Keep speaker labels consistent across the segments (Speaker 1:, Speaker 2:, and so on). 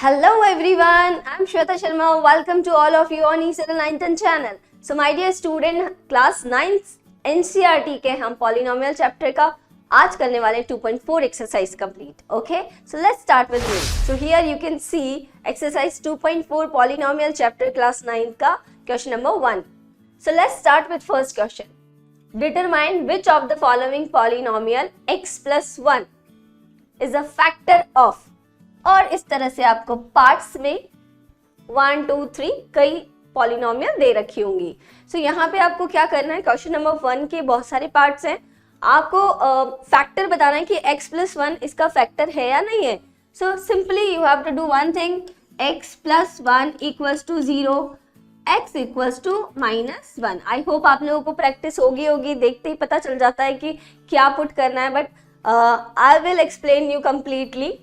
Speaker 1: Hello everyone, I'm Shweta Sharma. Welcome to all of you on ECEL 9th and channel. So my dear student, class 9th NCERT के हम polynomial chapter का आज करने वाले 2.4 exercise complete. Okay, so let's start with it. So here you can see exercise 2.4 polynomial chapter class 9th का question number 1. So let's start with first question. Determine which of the following polynomial x plus 1 is a factor of, और इस तरह से आपको parts में 1, 2, 3 कई polynomial दे रखी होंगी. सो यहाँ पे आपको क्या करना है, क्वेश्चन नंबर 1 के बहुत सारे पार्ट्स हैं, आपको फैक्टर बताना है कि x प्लस 1 इसका फैक्टर है या नहीं है. So simply you have to do one thing, x plus 1 equals to 0, x equals to minus 1. I hope आप लोगों को प्रैक्टिस होगी, देखते ही पता चल जाता है कि क्या पुट करना है, but I will explain you completely.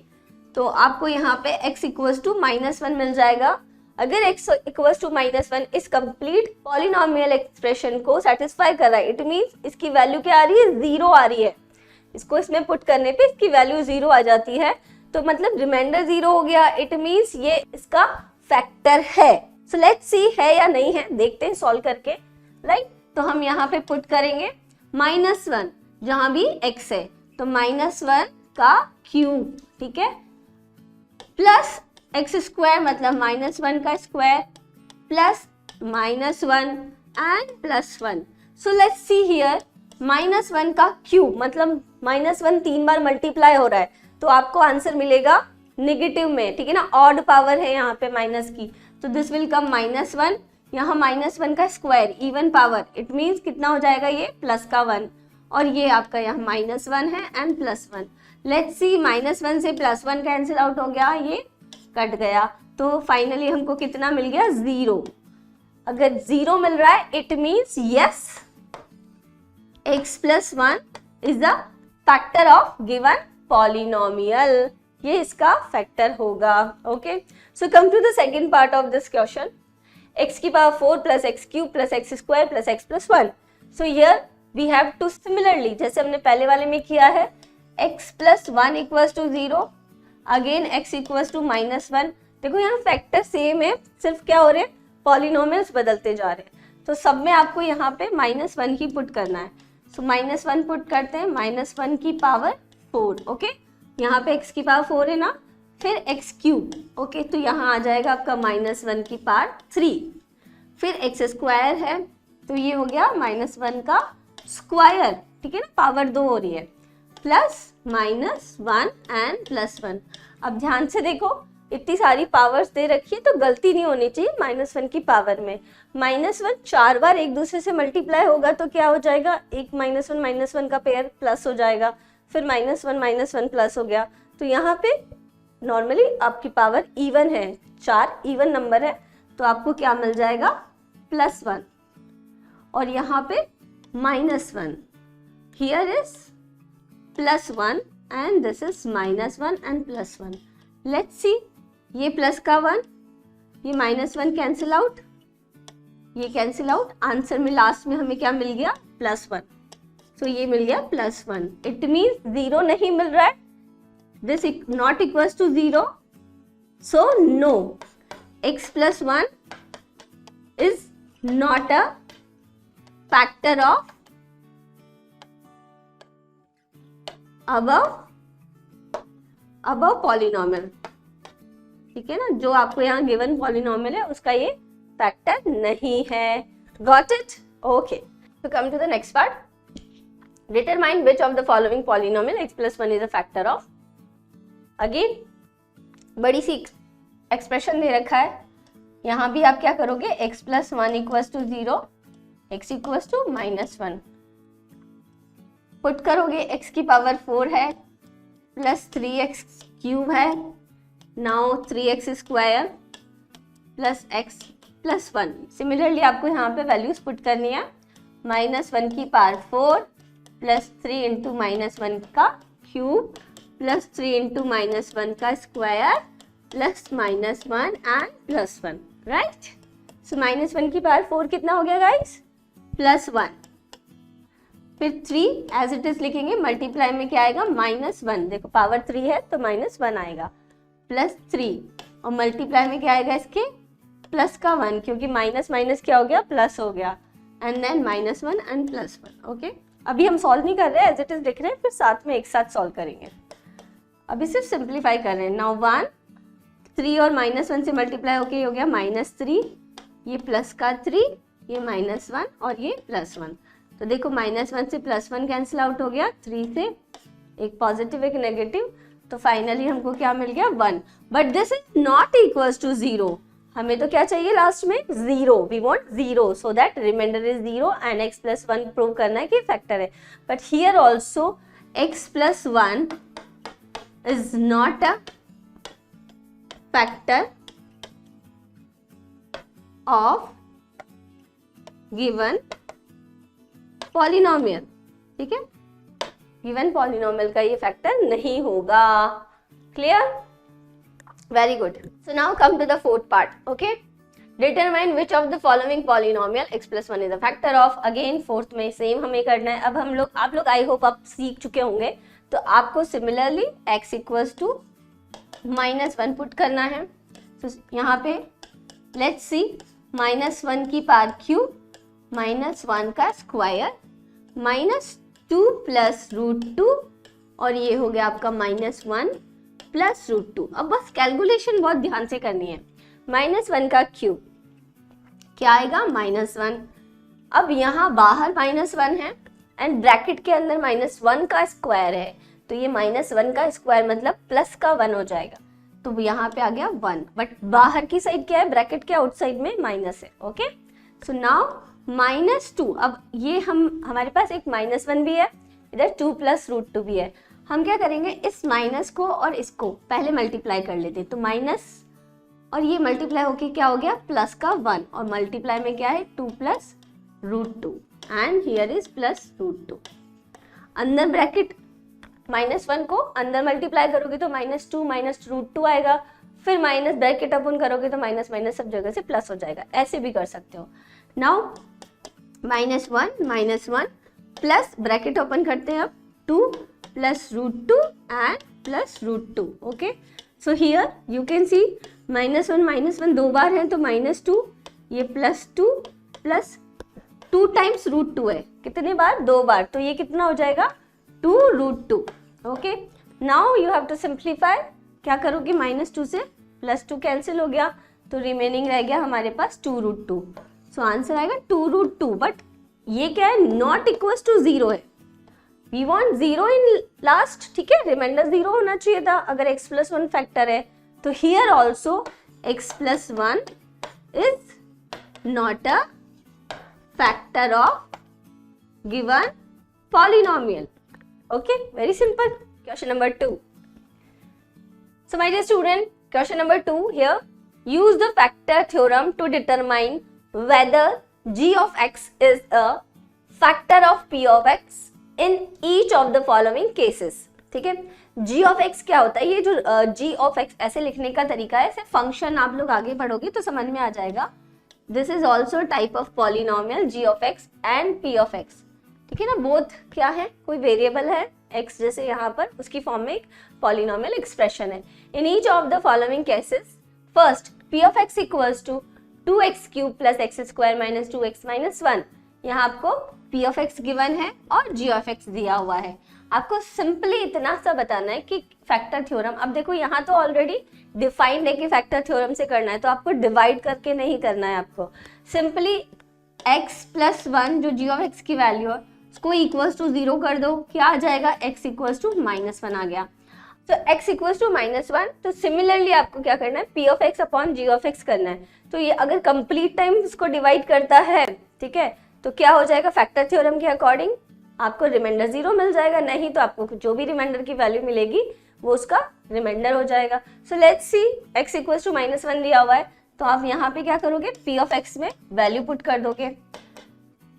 Speaker 1: तो आपको यहाँ पे x इक्वल्स टू माइनस 1 मिल जाएगा. अगर x इक्वल्स टू माइनस 1 इस कंप्लीट पॉलिनोमियल एक्सप्रेशन को सेटिस्फाई कर रहा है, इट मीन्स इसकी वैल्यू क्या आ रही है, 0 आ रही है. इसको इसमें पुट करने पे इसकी वैल्यू 0 आ जाती है, तो मतलब रिमाइंडर 0 हो गया. इट मीन्स ये इसका फैक्टर है. सो लेट्स सी है या नहीं है, देखते हैं सॉल्व करके. राइट, तो हम यहाँ पे पुट करेंगे -1 जहां भी x है, तो -1 का क्यूब, ठीक है, प्लस एक्स स्क्वायर मतलब -1 का square plus -1 and +1. So let's see here, -1 का क्यूब मतलब -1 3 बार मल्टीप्लाई हो रहा है, तो आपको आंसर मिलेगा नेगेटिव में, ठीक है ना, ऑड पावर है यहाँ पे माइनस की, तो दिस विल कम -1. यहाँ -1 का square even power, it means कितना हो जाएगा ये प्लस का 1, और ये आपका यहाँ -1 है एंड +1. लेट्स सी, -1 से +1 कैंसिल आउट हो गया, ये कट गया, तो फाइनली हमको कितना मिल गया, 0. अगर 0 मिल रहा है it means yes, x plus 1 is the factor of given polynomial, ये इसका फैक्टर होगा. Okay, so come to the second part of this question. x की power 4 plus x cube plus x square plus x plus 1. So here we have to similarly, जैसे हमने पहले वाले में किया है, x plus 1 equals to 0, again x equals to -1. देखो यहाँ फैक्टर सेम है, सिर्फ क्या हो रहे हैं, पॉलिनोमियल्स बदलते जा रहे हैं, तो सब में आपको यहाँ पे -1 ही पुट करना है. सो -1 पुट करते हैं, -1 की पावर 4. ओके, यहाँ पे x की पावर 4 है ना, फिर x क्यूब. ओके, तो यहाँ आ जाएगा आपका -1 की पावर 3, फिर x स्क्वायर है, तो ये हो गया -1 का स्क्वायर, ठीक है ना, पावर 2 हो रही है, प्लस -1 एंड +1. अब ध्यान से देखो, इतनी सारी पावर्स दे रखी है तो गलती नहीं होनी चाहिए -1 की पावर में. -1 4 बार एक दूसरे से मल्टीप्लाई होगा तो क्या हो जाएगा, एक -1 का पेयर प्लस हो जाएगा, फिर -1 प्लस हो गया, तो यहाँ पे नॉर्मली आपकी पावर इवन है, 4 इवन नंबर है, तो आपको क्या मिल जाएगा, +1, और यहाँ पे -1, here is +1 and this is -1 and +1. Let's see, ये प्लस का 1, ये -1 कैंसिल आउट, ये कैंसिल आउट, आंसर में लास्ट में हमें क्या मिल गया, +1. तो ये मिल गया +1. इट मीन्स 0 नहीं मिल रहा है, this not equals to 0, so no, x plus 1 is not a factor of above polynomial, ठीक है ना, जो आपको यहाँ गिवन पॉलिनोमियल है उसका ये फैक्टर नहीं है. Got it? ओके, तो come to the next part. Determine which of the following polynomial x plus 1 is a factor of. Again बड़ी सी एक्सप्रेशन दे रखा है, यहाँ भी आप क्या करोगे, x plus 1 equals to 0, x equals to -1 put करोगे, x की पावर 4 है प्लस 3x क्यूब है, now 3x square plus x plus 1. Similarly आपको यहाँ पे वैल्यूज पुट करनी है, -1 की पावर 4 प्लस 3 इंटू -1 का क्यूब प्लस 3 इंटू -1 का स्क्वायर प्लस -1 एंड +1. राइट, सो -1 की पावर 4 कितना हो गया गाइस, +1, फिर 3 एज इट इज लिखेंगे, मल्टीप्लाई में क्या आएगा, -1, देखो पावर 3 है तो -1 आएगा, +3 और मल्टीप्लाई में क्या आएगा इसके प्लस का 1, क्योंकि माइनस माइनस क्या हो गया, प्लस हो गया, एंड देन -1 एंड +1। ओके, अभी हम सॉल्व नहीं कर रहे हैं, एज इट इज लिख रहे हैं, फिर साथ में एक साथ सॉल्व करेंगे। अभी सिर्फ सिंप्लीफाई कर रहे हैं। नाउ 1 3 और -1 से मल्टीप्लाई होके ये हो गया -3, ये प्लस का 3, ये -1 और ये +1। तो देखो -1 से +1 कैंसिल आउट हो गया, 3 से एक पॉजिटिव एक नेगेटिव, तो फाइनली हमको क्या मिल गया 1। But this is not equals to 0, हमें तो क्या चाहिए लास्ट में 0, we want 0 so that reminder is 0 and x+1 prove करना है कि फैक्टर है। But here also x+1 is not a factor of given polynomial. ठीक है, गिवन पॉलिनोमियल का ये फैक्टर नहीं होगा। Clear? Very good. So now come to the fourth part. Okay, determine which of the following polynomial x+1 is a factor of. Again fourth में same हमें करना है। अब हम लोग आप लोग आई होप आप सीख चुके होंगे, तो आपको similarly x equals to -1 put करना है। तो यहाँ पे लेट्स सी -1 की पावर क्यूब, -1 का स्क्वायर, -2 प्लस √2, और ये हो गया आपका -1 प्लस √2। अब बस कैलकुलेशन बहुत ध्यान से करनी है। -1 का क्यूब क्या आएगा, -1। अब यहाँ बाहर -1 है एंड ब्रैकेट के अंदर -1 का स्क्वायर है, तो ये -1 का स्क्वायर मतलब प्लस का 1 हो जाएगा, तो यहाँ पे आ गया 1। बट बाहर की साइड क्या है, ब्रैकेट के आउटसाइड में माइनस है। ओके, सो नाउ -2, अब ये हमारे पास एक -1 भी है, इधर 2 प्लस √2 भी है। हम क्या करेंगे, इस माइनस को और इसको पहले मल्टीप्लाई कर लेते, तो माइनस और ये मल्टीप्लाई होके क्या हो गया, प्लस का 1, और मल्टीप्लाई में क्या है 2 plus √2 and here is plus √2। अंदर ब्रैकेट -1 को अंदर मल्टीप्लाई करोगे तो -2 माइनस √2 आएगा, फिर माइनस ब्रैकेट ओपन करोगे तो माइनस माइनस सब जगह से प्लस हो जाएगा। ऐसे भी कर सकते हो। नाउ -1 प्लस ब्रैकेट ओपन करते हैं, अब 2 plus √2 and plus √2। Okay, so here you can see -1 दो बार है तो -2, ये +2 प्लस 2 टाइम्स √2 है, कितने बार, 2 बार, तो ये कितना हो जाएगा 2 √2। Okay, now you have to simplify. क्या करोगे, -2 से +2 कैंसिल हो गया, तो रिमेनिंग रह गया हमारे पास 2 √2। सो आंसर आएगा 2 √2। बट ये क्या है, नॉट इक्वल्स टू 0 है, वी वांट 0 इन लास्ट। ठीक है, रिमाइंडर 0 होना चाहिए था अगर x+1 फैक्टर है। तो here also x+1 is not a factor of given polynomial. Okay, very simple. Question number 2। So my dear student, question number 2 here, use the factor theorem to determine whether g of x is a factor of p of x in each of the following cases। ठीक है, g of x क्या होता है, ये जो g of x ऐसे लिखने का तरीका है, ऐसे फंक्शन आप लोग आगे पढ़ोगे तो समझ में आ जाएगा। This is also type of polynomial g of x and p of x। ठीक है ना, बोथ क्या है, कोई वेरिएबल है x जैसे यहाँ पर, उसकी फॉर्म में एक पॉलिनोमियल एक्सप्रेशन है। In each of the following cases, first p of x equals to 2x³ plus x² minus 2x minus 1। यहाँ आपको p of x गिवन है और g of x दिया हुआ है। आपको सिंपली इतना सा बताना है कि फैक्टर थ्योरम, अब देखो यहाँ तो ऑलरेडी डिफाइंड है कि फैक्टर थ्योरम से करना है, तो आपको डिवाइड करके नहीं करना है, आपको सिंपली x+1 जो g of x की वैल्यू है उसको इक्वल्स टू 0 कर दो, क्या आ जाएगा, x इक्वल्स टू -1 आ गया। तो x इक्वल्स टू -1, तो सिमिलरली आपको क्या करना है, p of x upon g of x करना है। तो ये अगर कंप्लीट टाइम इसको डिवाइड करता है, ठीक है, तो क्या हो जाएगा, फैक्टर थ्योरम के अकॉर्डिंग आपको रिमाइंडर 0 मिल जाएगा, नहीं तो आपको जो भी रिमाइंडर की वैल्यू मिलेगी वो उसका रिमाइंडर हो जाएगा। So let's see, x equals to -1 दिया हुआ है, तो आप यहाँ पे क्या करोगे, p of x में वैल्यू पुट कर दोगे,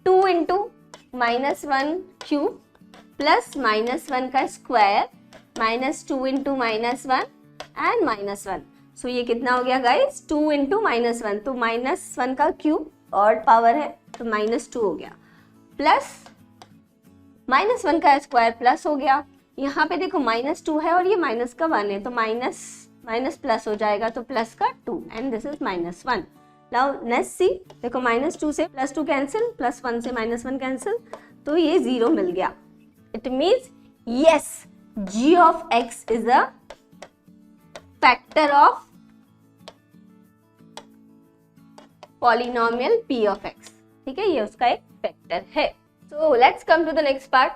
Speaker 1: 2 इंटू -1³ प्लस -1 का स्क्वायर -2 इंटू -1 एंड -1। सो ये कितना हो गया गाइस, 2 इंटू -1, तो -1 का क्यूब और पावर है तो -2 हो गया, प्लस -1 का स्क्वायर प्लस हो गया। यहाँ पे देखो -2 है और ये -1 है, तो माइनस प्लस हो जाएगा तो प्लस का 2 and this is -1. Now next C, देखो -2 से +2 कैंसिल, +1 से -1 कैंसिल, तो ये 0 मिल गया. It means yes, g of x is a factor of polynomial p of x. ठीक है, ये उसका एक फैक्टर है. So let's come to the next part.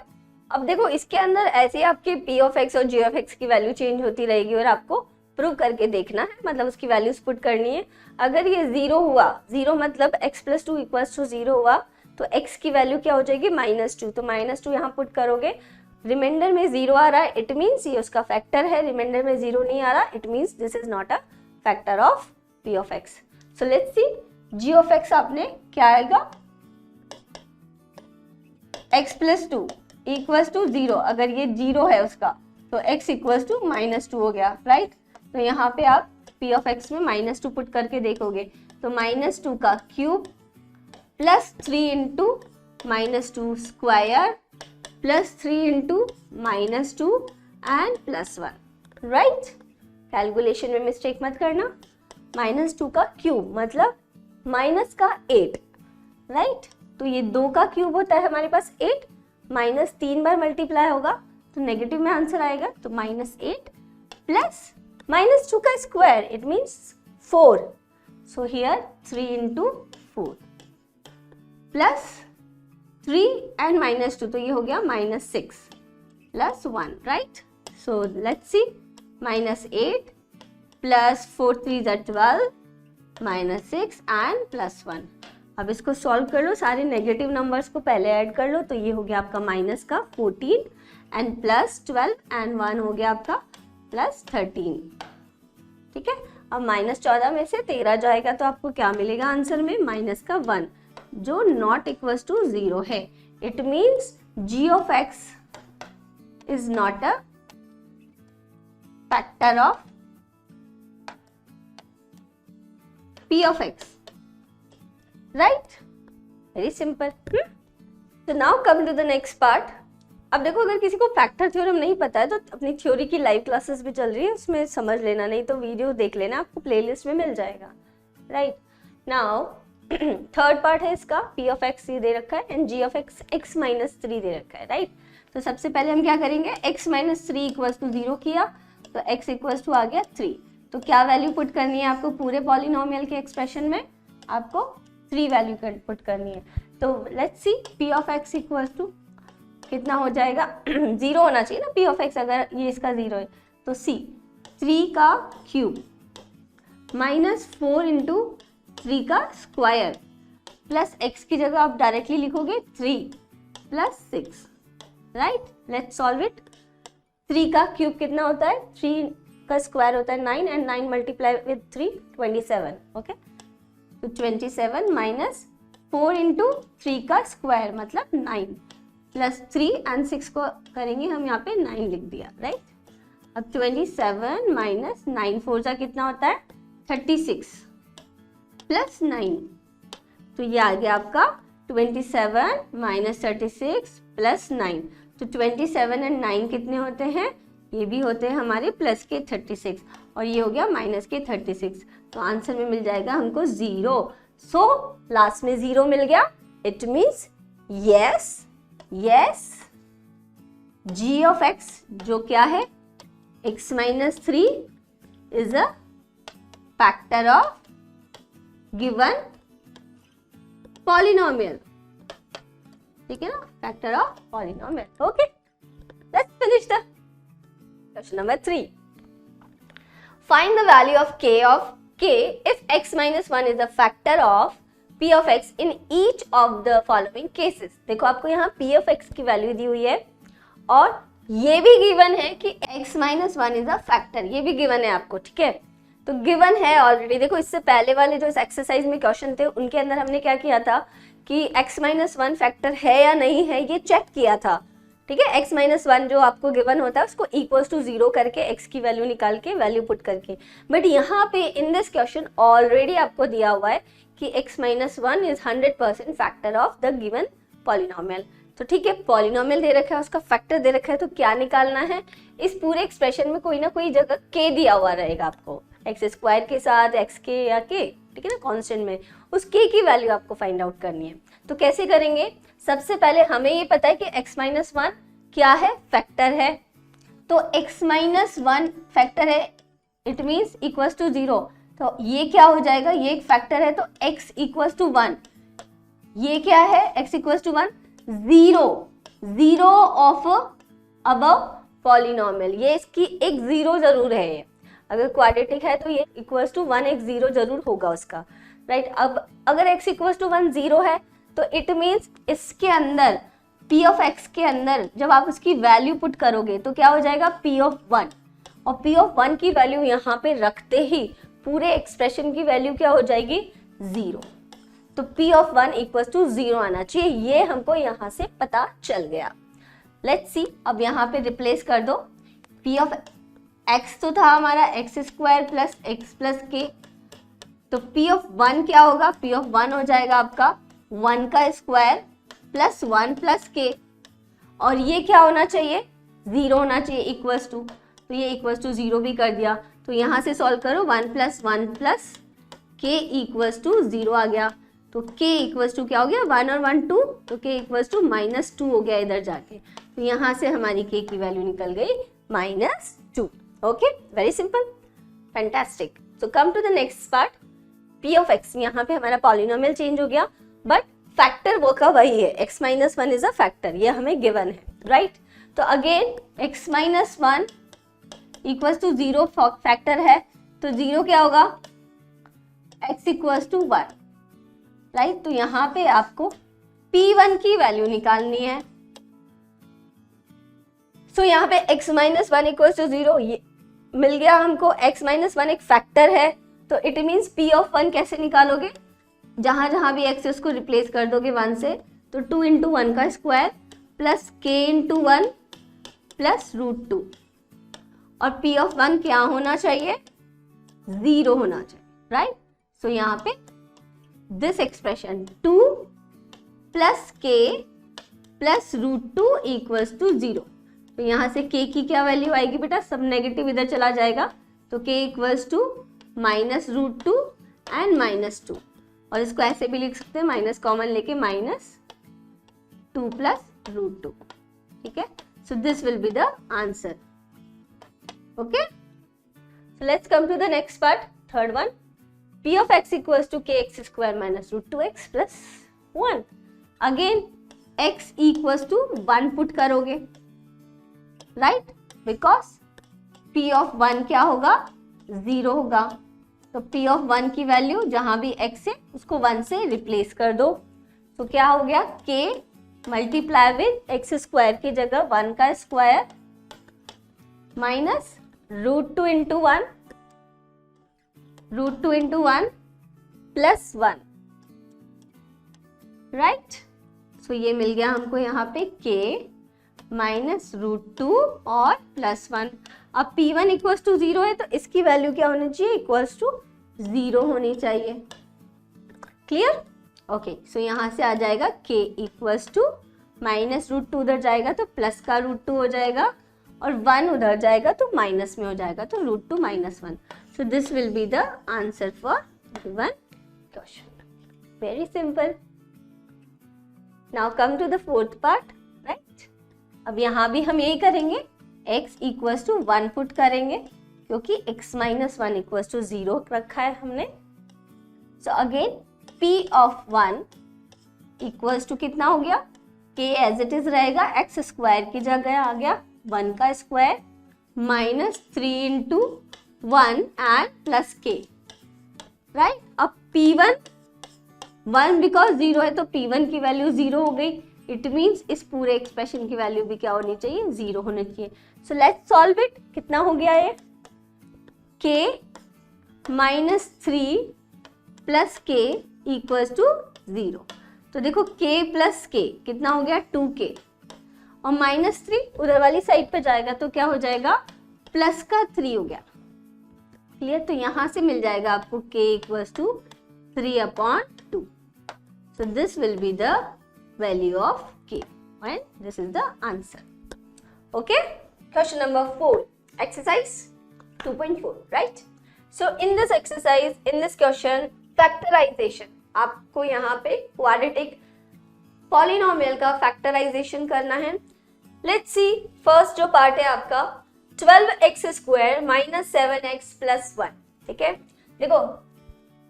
Speaker 1: अब देखो इसके अंदर ऐसे आपके p ऑफ x और g ऑफ x की वैल्यू चेंज होती रहेगी और आपको प्रूव करके देखना है, मतलब उसकी वैल्यूज पुट करनी है. अगर ये 0 हुआ, 0 मतलब x + 2 = 0 हुआ, तो x की वैल्यू क्या हो जाएगी -2. तो -2 यहाँ पुट करोगे, रिमाइंडर में 0 आ रहा है, इट मीन्स ये उसका फैक्टर है. रिमाइंडर में 0 नहीं आ रहा, it means this is not a factor of p of x. So let's C, g of x आपने क्या आएगा, x + 2 = 0. अगर ये 0 है उसका तो x = -2 हो गया, राइट. तो यहाँ पे आप p ऑफ x में -2 पुट करके देखोगे तो -2 का cube plus 3 into -2 square plus 3 into -2 and +1, right. Calculation में मिस्टेक मत करना. -2 का क्यूब मतलब माइनस का 8, राइट. तो ये 2 का क्यूब होता है हमारे पास 8, -3 बार मल्टीप्लाई होगा तो नेगेटिव में आंसर आएगा. तो -8 प्लस -2 का square, it means 4. So here 3 into 4 plus 3 and -2, तो ये हो गया -6 plus 1, right. So let's C, -8 plus 4 3 = 12, -6 and +1. अब इसको सॉल्व कर लो, सारे नेगेटिव नंबर्स को पहले ऐड कर लो, तो ये हो गया आपका -14 एंड +12 एंड 1 हो गया आपका +13. ठीक है, अब -14 में से 13 जाएगा तो आपको क्या मिलेगा आंसर में, -1 जो नॉट इक्वल टू 0 है. It means g of x is not a factor of p of x, right. Very simple. तो now come to the next part. अब देखो, अगर किसी को फैक्टर थ्योरम नहीं पता है तो अपनी थ्योरी की लाइव क्लासेस भी चल रही है, उसमें समझ लेना, नहीं तो वीडियो देख लेना, आपको प्लेलिस्ट में मिल जाएगा, राइट. नाउ थर्ड पार्ट है इसका, p ऑफ x ये दे रखा है and g of x x - 3 दे रखा है, राइट. तो सबसे पहले हम क्या करेंगे, x - 3 = 0 किया तो x = आ गया 3. तो क्या वैल्यू पुट करनी है आपको पूरे पॉलिनोमियल के एक्सप्रेशन में, आपको 3 वैल्यू पुट करनी है. तो let's see, p of x = कितना हो जाएगा, 0 होना चाहिए ना p ऑफ x, अगर ये इसका 0 है तो c 3 का क्यूब -4 इंटू 3 का स्क्वायर प्लस x की जगह आप डायरेक्टली लिखोगे 3 + 6, राइट. Let's solve it. 3 का क्यूब कितना होता है, 3 का स्क्वायर होता है 9 एंड 9 मल्टीप्लाई विद 3 27, ओके. तो 27 -4 इंटू 3 का स्क्वायर मतलब 9 प्लस 3 एंड 6 को करेंगे हम यहाँ पे 9 लिख दिया, राइट. अब 27 - 9 4 जा कितना होता है 36 प्लस 9, तो ये आ गया आपका 27 - 36 प्लस 9. तो 27 एंड 9 कितने होते हैं, ये भी होते हैं हमारे प्लस के 36 और ये हो गया माइनस के 36. तो आंसर में मिल जाएगा हमको 0. सो लास्ट में 0 मिल गया. It means yes g of x जो क्या है x - 3 is a factor of given polynomial. ठीक है ना, factor of polynomial. Okay, let's finish the question number 3. Find the value of k if x - 1 is a factor of p of x in each of the following cases. देखो आपको यहाँ p of x की value दी हुई है और ये भी given है कि x - 1 इज अ फैक्टर, ये भी गिवन है आपको, ठीक है. तो गिवन है ऑलरेडी. देखो इससे पहले वाले जो इस एक्सरसाइज में क्वेश्चन थे उनके अंदर हमने क्या किया था कि x - 1 फैक्टर है या नहीं है ये चेक किया था, ठीक है. x - 1 जो आपको गिवन होता है उसको = 0 करके x की वैल्यू निकाल के वैल्यू पुट करके. बट यहाँ पे इन दिस क्वेश्चन ऑलरेडी आपको दिया हुआ है कि x - 1 is 100% factor of the given polynomial. तो ठीक है, पॉलिनोमियल दे रखा है, उसका फैक्टर दे रखा है, तो क्या निकालना है, इस पूरे एक्सप्रेशन में कोई ना कोई जगह के दिया हुआ रहेगा आपको, एक्स स्क्वायर के साथ एक्स के या के, ठीक है ना, कांस्टेंट में उस के की वैल्यू आपको फाइंड आउट करनी है। तो कैसे करेंगे, सबसे पहले हमें ये पता है कि x माइनस 1 क्या है, फैक्टर है, तो x माइनस 1 फैक्टर है, इट मीन्स इक्वल्स टू 0, तो ये क्या हो जाएगा, ये एक फैक्टर है तो x इक्वल्स टू 1, ये क्या है, x equals to 1, 0 of above polynomial, ये इसकी एक 0 जरूर है, ये अगर क्वाड्रेटिक है तो ये इक्वल्स टू 1 एक 0 जरूर होगा उसका, राइट। अब अगर x इक्वल्स टू 1 0 है तो इट मीन्स इसके अंदर p ऑफ x के अंदर जब आप उसकी वैल्यू पुट करोगे तो क्या हो जाएगा, p ऑफ 1, और p ऑफ 1 की वैल्यू यहाँ पे रखते ही पूरे एक्सप्रेशन की वैल्यू क्या हो जाएगी, 0, तो p ऑफ 1 इक्वल्स टू 0 आना चाहिए, ये हमको यहाँ से पता चल गया। लेट्स सी, अब यहाँ पे रिप्लेस कर दो, p ऑफ x तो था हमारा x square plus x plus के, तो p ऑफ 1 क्या होगा, p ऑफ 1 हो जाएगा आपका 1 का स्क्वायर प्लस 1 प्लस के, और ये क्या होना चाहिए, 0 होना चाहिए इक्वल्स टू, तो ये इक्वल्स टू 0 भी कर दिया, तो यहाँ से सॉल्व करो, 1 प्लस 1 प्लस के इक्वल्स टू 0 आ गया, तो k इक्वल्स टू क्या हो गया, 1 और 1 2, तो k इक्वल्स टू -2 हो गया इधर जाके, तो यहाँ से हमारी k की वैल्यू निकल गई -2। Okay, very simple, fantastic. So come to the next part, p of x, यहाँ पे हमारा पॉलिनोमियल चेंज हो गया बट फैक्टर वो का वही है, x minus 1 is a factor, ये हमें गिवन है, राइट। तो again x minus 1 equals to 0 factor है, तो 0 क्या होगा, x इक्वल्स टू 1, राइट। तो यहाँ पे आपको p1 की वैल्यू निकालनी है, सो यहाँ पे x माइनस 1 इक्वल्स टू 0 ये मिल गया हमको, x माइनस 1 एक फैक्टर है, तो इट मीन्स p ऑफ 1 कैसे निकालोगे, जहां जहां भी x है उसको रिप्लेस कर दोगे 1 से, तो 2 इंटू 1 का square plus k into 1 plus √2, और p ऑफ 1 क्या होना चाहिए, 0 होना चाहिए, राइट। सो यहाँ पे this expression 2 plus k plus √2 equals to 0, तो यहाँ से k की क्या वैल्यू आएगी बेटा, सब नेगेटिव इधर चला जाएगा, तो k इक्वल्स टू -√2 एंड -2, और इसको ऐसे भी लिख सकते हैं, माइनस कॉमन लेके -2 प्लस √2, ठीक है। So this will be the answer. Okay, so let's come to the next part, third one, p of x equals to kx square minus √2x plus 1, again x equals to 1 put करोगे, right, because p of 1 क्या होगा, 0 होगा, तो p of 1 की value जहां भी x है उसको 1 से रिप्लेस कर दो, तो क्या हो गया, k multiply with x square की जगह 1 का square minus √2 into 1 plus 1, right. So ये मिल गया हमको यहाँ पे k माइनस √2 और प्लस 1। अब p1 इक्वल्स टू 0 है तो इसकी वैल्यू क्या होनी चाहिए, इक्वल्स टू 0 होनी चाहिए, क्लियर। ओके, सो यहाँ से आ जाएगा k इक्वल्स टू माइनस √2 उधर जाएगा तो प्लस का √2 हो जाएगा, और 1 उधर जाएगा तो माइनस में हो जाएगा, तो √2 minus 1। So this will be the answer for given question, very simple. Now come to the fourth part, right. अब यहाँ भी हम यही करेंगे, x इक्वल्स टू 1 पुट करेंगे क्योंकि x माइनस 1 इक्वल्स टू 0 रखा है हमने। So again p of 1 equals to कितना हो गया, k एज इट इज रहेगा, x स्क्वायर की जगह आ गया 1 का square minus 3 into 1 and plus k, right. अब p1 1 बिकॉज 0 है तो p1 की वैल्यू 0 हो गई, इट मीन्स इस पूरे एक्सप्रेशन की वैल्यू भी क्या होनी चाहिए, 0 होनी चाहिए। सो लेट्स सॉल्व इट, कितना हो गया ये, k minus 3 plus k equals to 0, तो देखो k प्लस k कितना हो गया, 2k, और माइनस 3 उधर वाली साइड पे जाएगा तो क्या हो जाएगा, प्लस का 3 हो गया, क्लियर। तो यहाँ से मिल जाएगा आपको k equals to 3/2, so this will be the value of k। and this is the answer. Okay, question number 4, exercise 2.4, right? So in this exercise, in this question, factorization, आपको यहाँ पे क्वाड्रेटिक पॉलिनोमियल का factorisation करना है. Let's see, first जो part है आपका 12x² minus 7x plus 1. ठीक है, देखो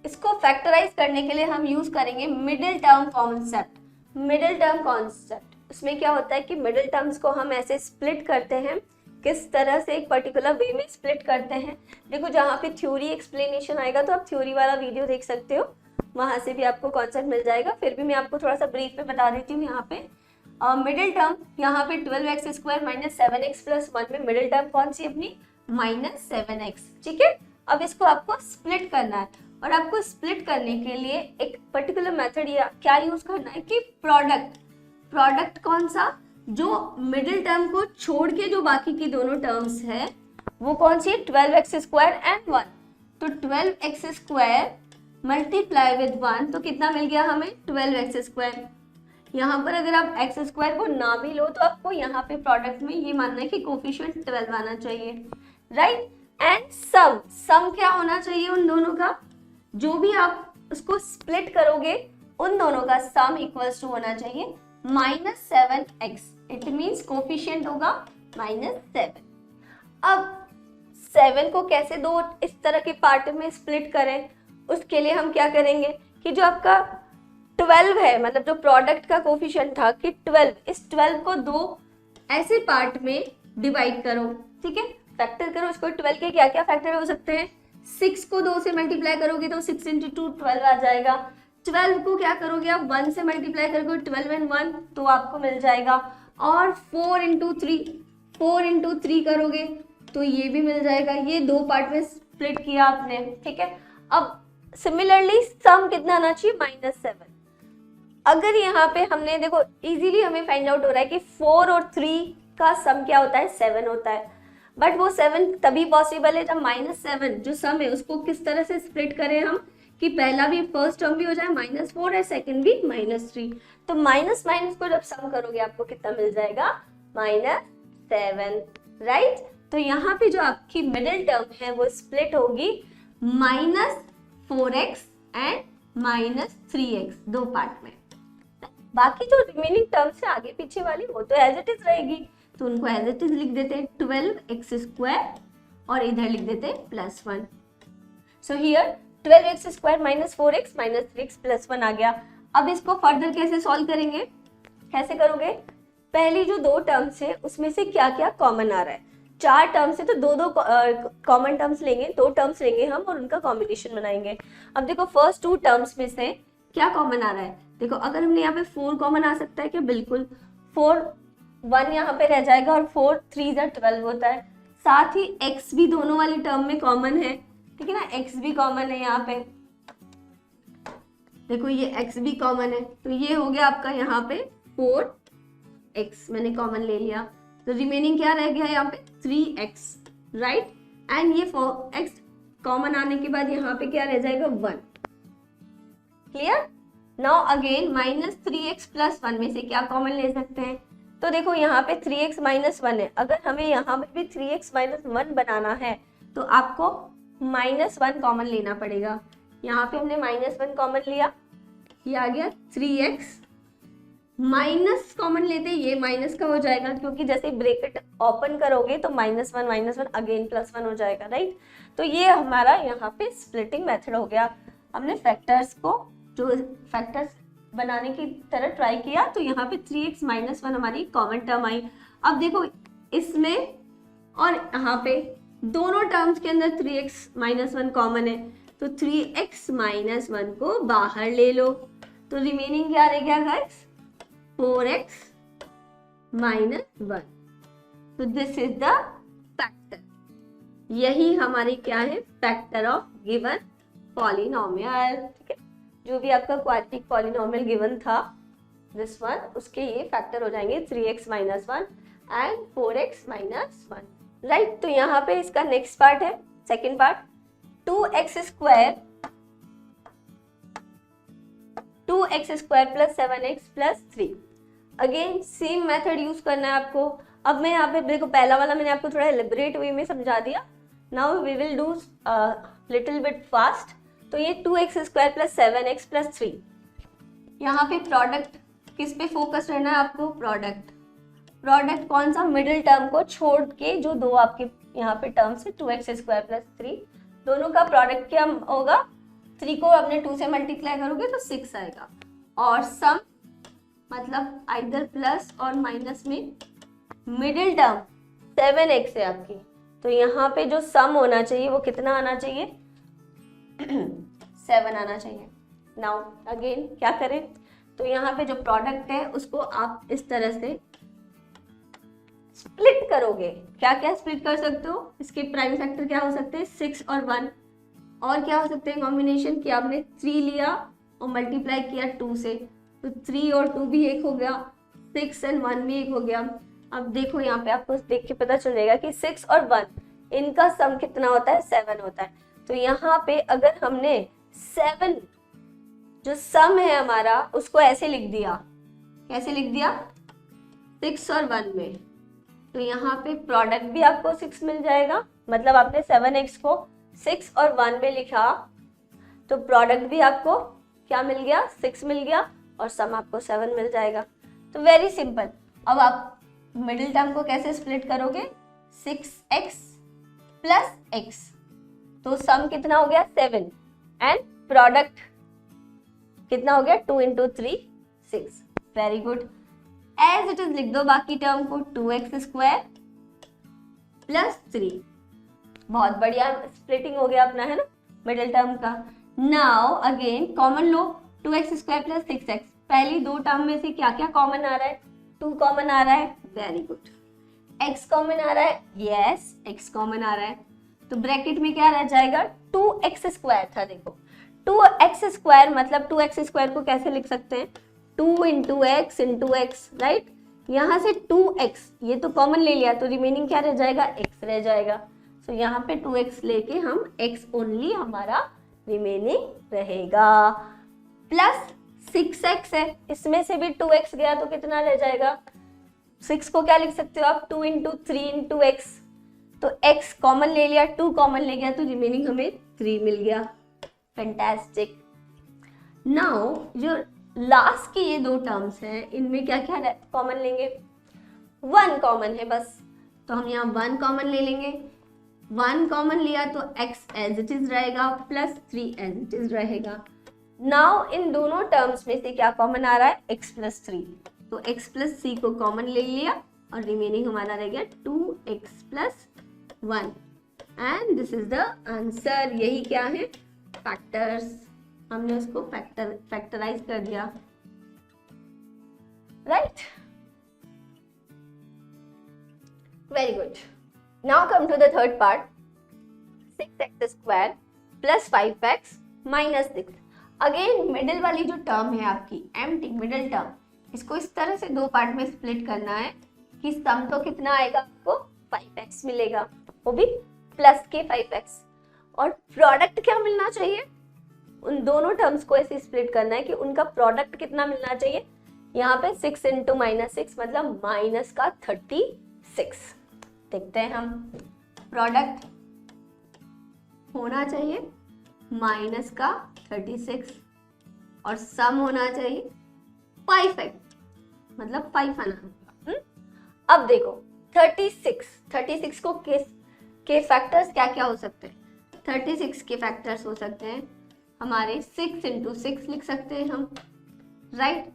Speaker 1: इसको फैक्टराइज करने के लिए हम यूज करेंगे middle term concept. Middle term concept, उसमें क्या होता है कि मिडिल टर्म्स को हम ऐसे स्प्लिट करते हैं. किस तरह से एक पर्टिकुलर वे में स्प्लिट करते हैं, देखो जहाँ पे थ्योरी एक्सप्लेनेशन आएगा तो आप थ्योरी वाला वीडियो देख सकते हो, वहां से भी आपको कॉन्सेप्ट मिल जाएगा. फिर भी मैं आपको थोड़ा सा ब्रीफ में बता देती हूँ. यहाँ पे मिडिल टर्म, यहाँ पे 12x² माइनस 7x प्लस 1 में मिडिल टर्म कौन सी अपनी, माइनस 7x. ठीक है, अब इसको आपको स्प्लिट करना है और आपको स्प्लिट करने के लिए एक पर्टिकुलर मेथड या क्या यूज करना है कि प्रोडक्ट कौन सा, जो मिडिल टर्म को छोड़ के जो बाकी की दोनों टर्म्स है वो कौन सी है, 12x² एंड 1. तो 12x² मल्टीप्लाई विद 1 तो कितना मिल गया हमें, 12x². यहाँ पर अगर आप x² को ना भी लो तो आपको यहाँ पे प्रोडक्ट में ये मानना है कि कोफिशिएंट 12 आना चाहिए, राइट. एंड सम क्या होना चाहिए उन दोनों का, जो भी आप उसको स्प्लिट करोगे उन दोनों का सम इक्वल्स टू होना चाहिए minus 7x. It means coefficient होगा -7. अब 7 को कैसे दो इस तरह के पार्ट में स्प्लिट करें, उसके लिए हम क्या करेंगे कि जो आपका 12 है, मतलब जो प्रोडक्ट का कोफिशिएंट था कि 12, इस 12 को दो ऐसे पार्ट में डिवाइड करो. ठीक है, फैक्टर करो इसको. 12 के क्या क्या फैक्टर हो सकते हैं, 6 को 2 से मल्टीप्लाई करोगे तो 6 × 2 12 आ जाएगा. 12 को क्या करोगे आप 1 से मल्टीप्लाई करोगे, 12 and 1 तो आपको मिल जाएगा. और 4 × 3 करोगे तो ये भी मिल जाएगा. ये दो पार्ट में स्प्लिट किया आपने. ठीक है, अब सिमिलरली सम कितना आना चाहिए, -7. अगर यहाँ पे हमने देखो इजीली हमें फाइंड आउट हो रहा है कि 4 और 3 का सम क्या होता है, 7 होता है. बट वो 7 तभी पॉसिबल है जब -7 जो सम है उसको किस तरह से स्प्लिट करें हम, कि पहला भी फर्स्ट टर्म भी हो जाए -4 है, सेकंड भी -3. तो माइनस को जब सम करोगे आपको कितना मिल जाएगा, -7, राइट. तो यहाँ पे जो आपकी मिडिल टर्म है वो स्प्लिट होगी -4x एंड -3x दो पार्ट में. बाकी जो रिमेनिंग टर्म्स है आगे पीछे वाली वो तो एज इट इज रहेगी, तो उनको एज इट इज लिख देते हैं 12x² और इधर लिख देते हैं +1. So here 12x² minus 4x minus 3x plus 1 आ गया. अब इसको फर्दर कैसे सॉल्व करेंगे, कैसे करोगे, पहली जो दो टर्म्स है उसमें से क्या क्या कॉमन आ रहा है. 4 टर्म्स है तो दो कॉमन टर्म्स लेंगे, 2 टर्म्स लेंगे हम और उनका कॉम्बिनेशन बनाएंगे. अब देखो फर्स्ट 2 टर्म्स में से क्या कॉमन आ रहा है, देखो अगर हमने यहाँ पे 4 कॉमन आ सकता है क्या, बिल्कुल. 4 1 यहाँ पे रह जाएगा और 4 3 12 होता है. साथ ही x भी दोनों वाली टर्म में कॉमन है. ठीक है ना, x भी कॉमन है यहाँ पे, देखो ये x भी कॉमन है. तो ये हो गया आपका यहाँ पे 4x मैंने कॉमन ले लिया. तो रिमेनिंग क्या रह गया यहाँ पे 3x, राइट. एंड ये 4x कॉमन आने के बाद यहाँ पे क्या रह जाएगा 1. Clear. Now again -3x plus 1 में से क्या कॉमन ले सकते हैं, तो देखो यहाँ पे 3x माइनस 1 है. अगर हमें यहाँ पे भी 3x माइनस 1 बनाना है तो आपको -1 कॉमन लेना पड़ेगा. यहाँ पे हमने -1 कॉमन लिया, ये आ गया 3x. माइनस कॉमन लेते ये माइनस का हो जाएगा क्योंकि जैसे ब्रैकेट ओपन करोगे तो -1 अगेन +1 हो जाएगा, राइट. तो ये हमारा यहाँ पे स्प्लिटिंग मेथड हो गया. हमने फैक्टर्स को जो फैक्टर्स बनाने की तरह ट्राई किया तो यहाँ पे 3x माइनस 1 हमारी कॉमन टर्म आई. अब देखो इसमें और यहाँ पे दोनों टर्म्स के अंदर 3x माइनस 1 कॉमन है, तो 3x माइनस 1 को बाहर ले लो तो रिमेनिंग क्या रह गया गाइस, 4x माइनस 1. तो दिस इज द फैक्टर. यही हमारी क्या है, फैक्टर ऑफ गिवन पॉलिनोमियल. ठीक है, जो भी आपका क्वाड्रेटिक पॉलिनोमियल गिवन था दिस वन, उसके ये फैक्टर हो जाएंगे 3x minus 1 and 4x minus 1, right. तो यहाँ पे इसका नेक्स्ट पार्ट है, second part, 2x² plus 7x plus 3. Again same method use करना है आपको। अब मैं यहाँ पे देखो पहला वाला मैंने आपको थोड़ा एलिबरेट वे में समझा दिया, now we will do little bit fast. तो ये 2x square plus 7x plus 3, यहाँ पे प्रोडक्ट किस पे फोकस रहना है आपको, प्रोडक्ट। प्रोडक्ट कौन सा, मिडिल टर्म को छोड़ के जो दो आपके यहाँ पे टर्म्स है 2x स्क्वायर प्लस 3, दोनों का प्रोडक्ट क्या होगा, 3 को अपने 2 से मल्टीप्लाई करोगे तो 6 आएगा, और सम मतलब आइदर प्लस और माइनस में मिडिल टर्म 7x है आपकी, तो यहाँ पे जो सम होना चाहिए वो कितना आना चाहिए 7 आना चाहिए। नाउ अगेन क्या करें, तो यहाँ पे जो प्रोडक्ट है उसको आप इस तरह से स्प्लिट करोगे। क्या क्या स्प्लिट कर सकते हो, इसके प्राइम फैक्टर क्या हो सकते हैं 6 और 1, और क्या हो सकते हैं कॉम्बिनेशन कि आपने 3 लिया और मल्टीप्लाई किया 2 से, तो 3 और 2 भी एक हो गया, 6 और 1 भी एक हो गया। अब देखो यहाँ पे आपको देख के पता चल जाएगा कि 6 और 1 इनका सम कितना होता है 7 होता है। तो यहाँ पे अगर हमने 7 जो सम है हमारा उसको ऐसे लिख दिया, कैसे लिख दिया 6 और 1 में, तो यहाँ पे प्रोडक्ट भी आपको 6 मिल जाएगा, मतलब आपने 7x को 6 और 1 में लिखा तो प्रोडक्ट भी आपको क्या मिल गया 6 मिल गया और सम आपको 7 मिल जाएगा। तो वेरी सिंपल। अब आप मिडिल टर्म को कैसे स्प्लिट करोगे 6x प्लस x, तो सम कितना हो गया 7 एंड प्रोडक्ट कितना हो गया 2 into 3 6। Very good, as it is लिख दो बाकी टर्म को 2x स्क्वायर प्लस 3। बहुत बढ़िया स्प्लिटिंग हो गया अपना, है ना, मिडिल टर्म का। नाउ अगेन कॉमन लो 2x स्क्वायर प्लस 6x, पहली दो टर्म में से क्या क्या कॉमन आ रहा है, 2 कॉमन आ रहा है, वेरी गुड। x कॉमन आ रहा है, यस x कॉमन आ रहा है, तो ब्रैकेट में क्या रह जाएगा 2x स्क्वायर था। देखो 2x स्क्वायर मतलब 2x स्क्वायर को कैसे लिख सकते हैं 2 into x into x, right. यहाँ से 2x ये तो कॉमन ले लिया तो रिमेनिंग क्या रह जाएगा x रह जाएगा, तो यहाँ पे 2x लेके हम x ओनली हमारा रिमेनिंग रहेगा, प्लस 6x है, इसमें से भी 2x गया तो कितना रह जाएगा, 6 को क्या लिख सकते हो आप 2 इंटू 3 इंटू एक्स, तो x कॉमन ले लिया 2 कॉमन ले गया तो रिमेनिंग हमें 3 मिल गया। फैंटास्टिक। नाउ जो लास्ट की ये दो टर्म्स हैं इनमें क्या क्या कॉमन लेंगे, 1 कॉमन है बस, तो हम यहाँ 1 कॉमन ले लेंगे। 1 कॉमन लिया तो x एज इट इज रहेगा प्लस 3 एज इट इज रहेगा। नाउ इन दोनों टर्म्स में से क्या कॉमन आ रहा है x प्लस 3, तो x प्लस 3 को कॉमन ले लिया और रिमेनिंग हमारा रह गया 2x plus 1 and this is the answer. यही क्या है फैक्टर्स, हमने उसको फैक्टराइज कर दिया, right. Very good. Now come to the third part, 6x square plus 5x minus 6। Again middle वाली जो टर्म है आपकी एम्प्टी मिडिल टर्म, इसको इस तरह से दो पार्ट में स्प्लिट करना है कि सम तो कितना आएगा आपको 5x मिलेगा, वो भी प्लस के 5x, और प्रोडक्ट क्या मिलना चाहिए, उन दोनों टर्म्स को ऐसे स्प्लिट करना है कि उनका प्रोडक्ट कितना मिलना चाहिए, यहाँ पे 6 इंटू माइनस 6 मतलब माइनस का 36। देखते हैं हम, प्रोडक्ट होना चाहिए माइनस का 36 और सम होना चाहिए 5x मतलब 5 आना होगा। अब देखो 36 को के फैक्टर्स क्या क्या हो सकते हैं, 36 के फैक्टर्स हो सकते हैं हमारे 6 इंटू 6 लिख सकते हैं हम, राइट,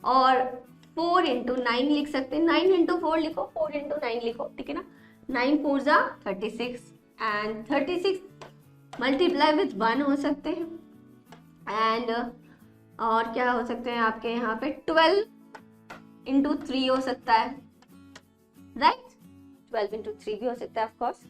Speaker 1: और 4 इंटू 9 लिख सकते हैं, 9 इंटू 4 लिखो, 4 इंटू 9 लिखो, ठीक है ना, 9 4 जा 36 एंड 36 मल्टीप्लाई विथ 1 हो सकते हैं, एंड और क्या हो सकते हैं आपके यहाँ पे 12 इंटू 3 हो सकता है, राइट, 12 इंटू 3 भी हो सकता है ऑफकोर्स।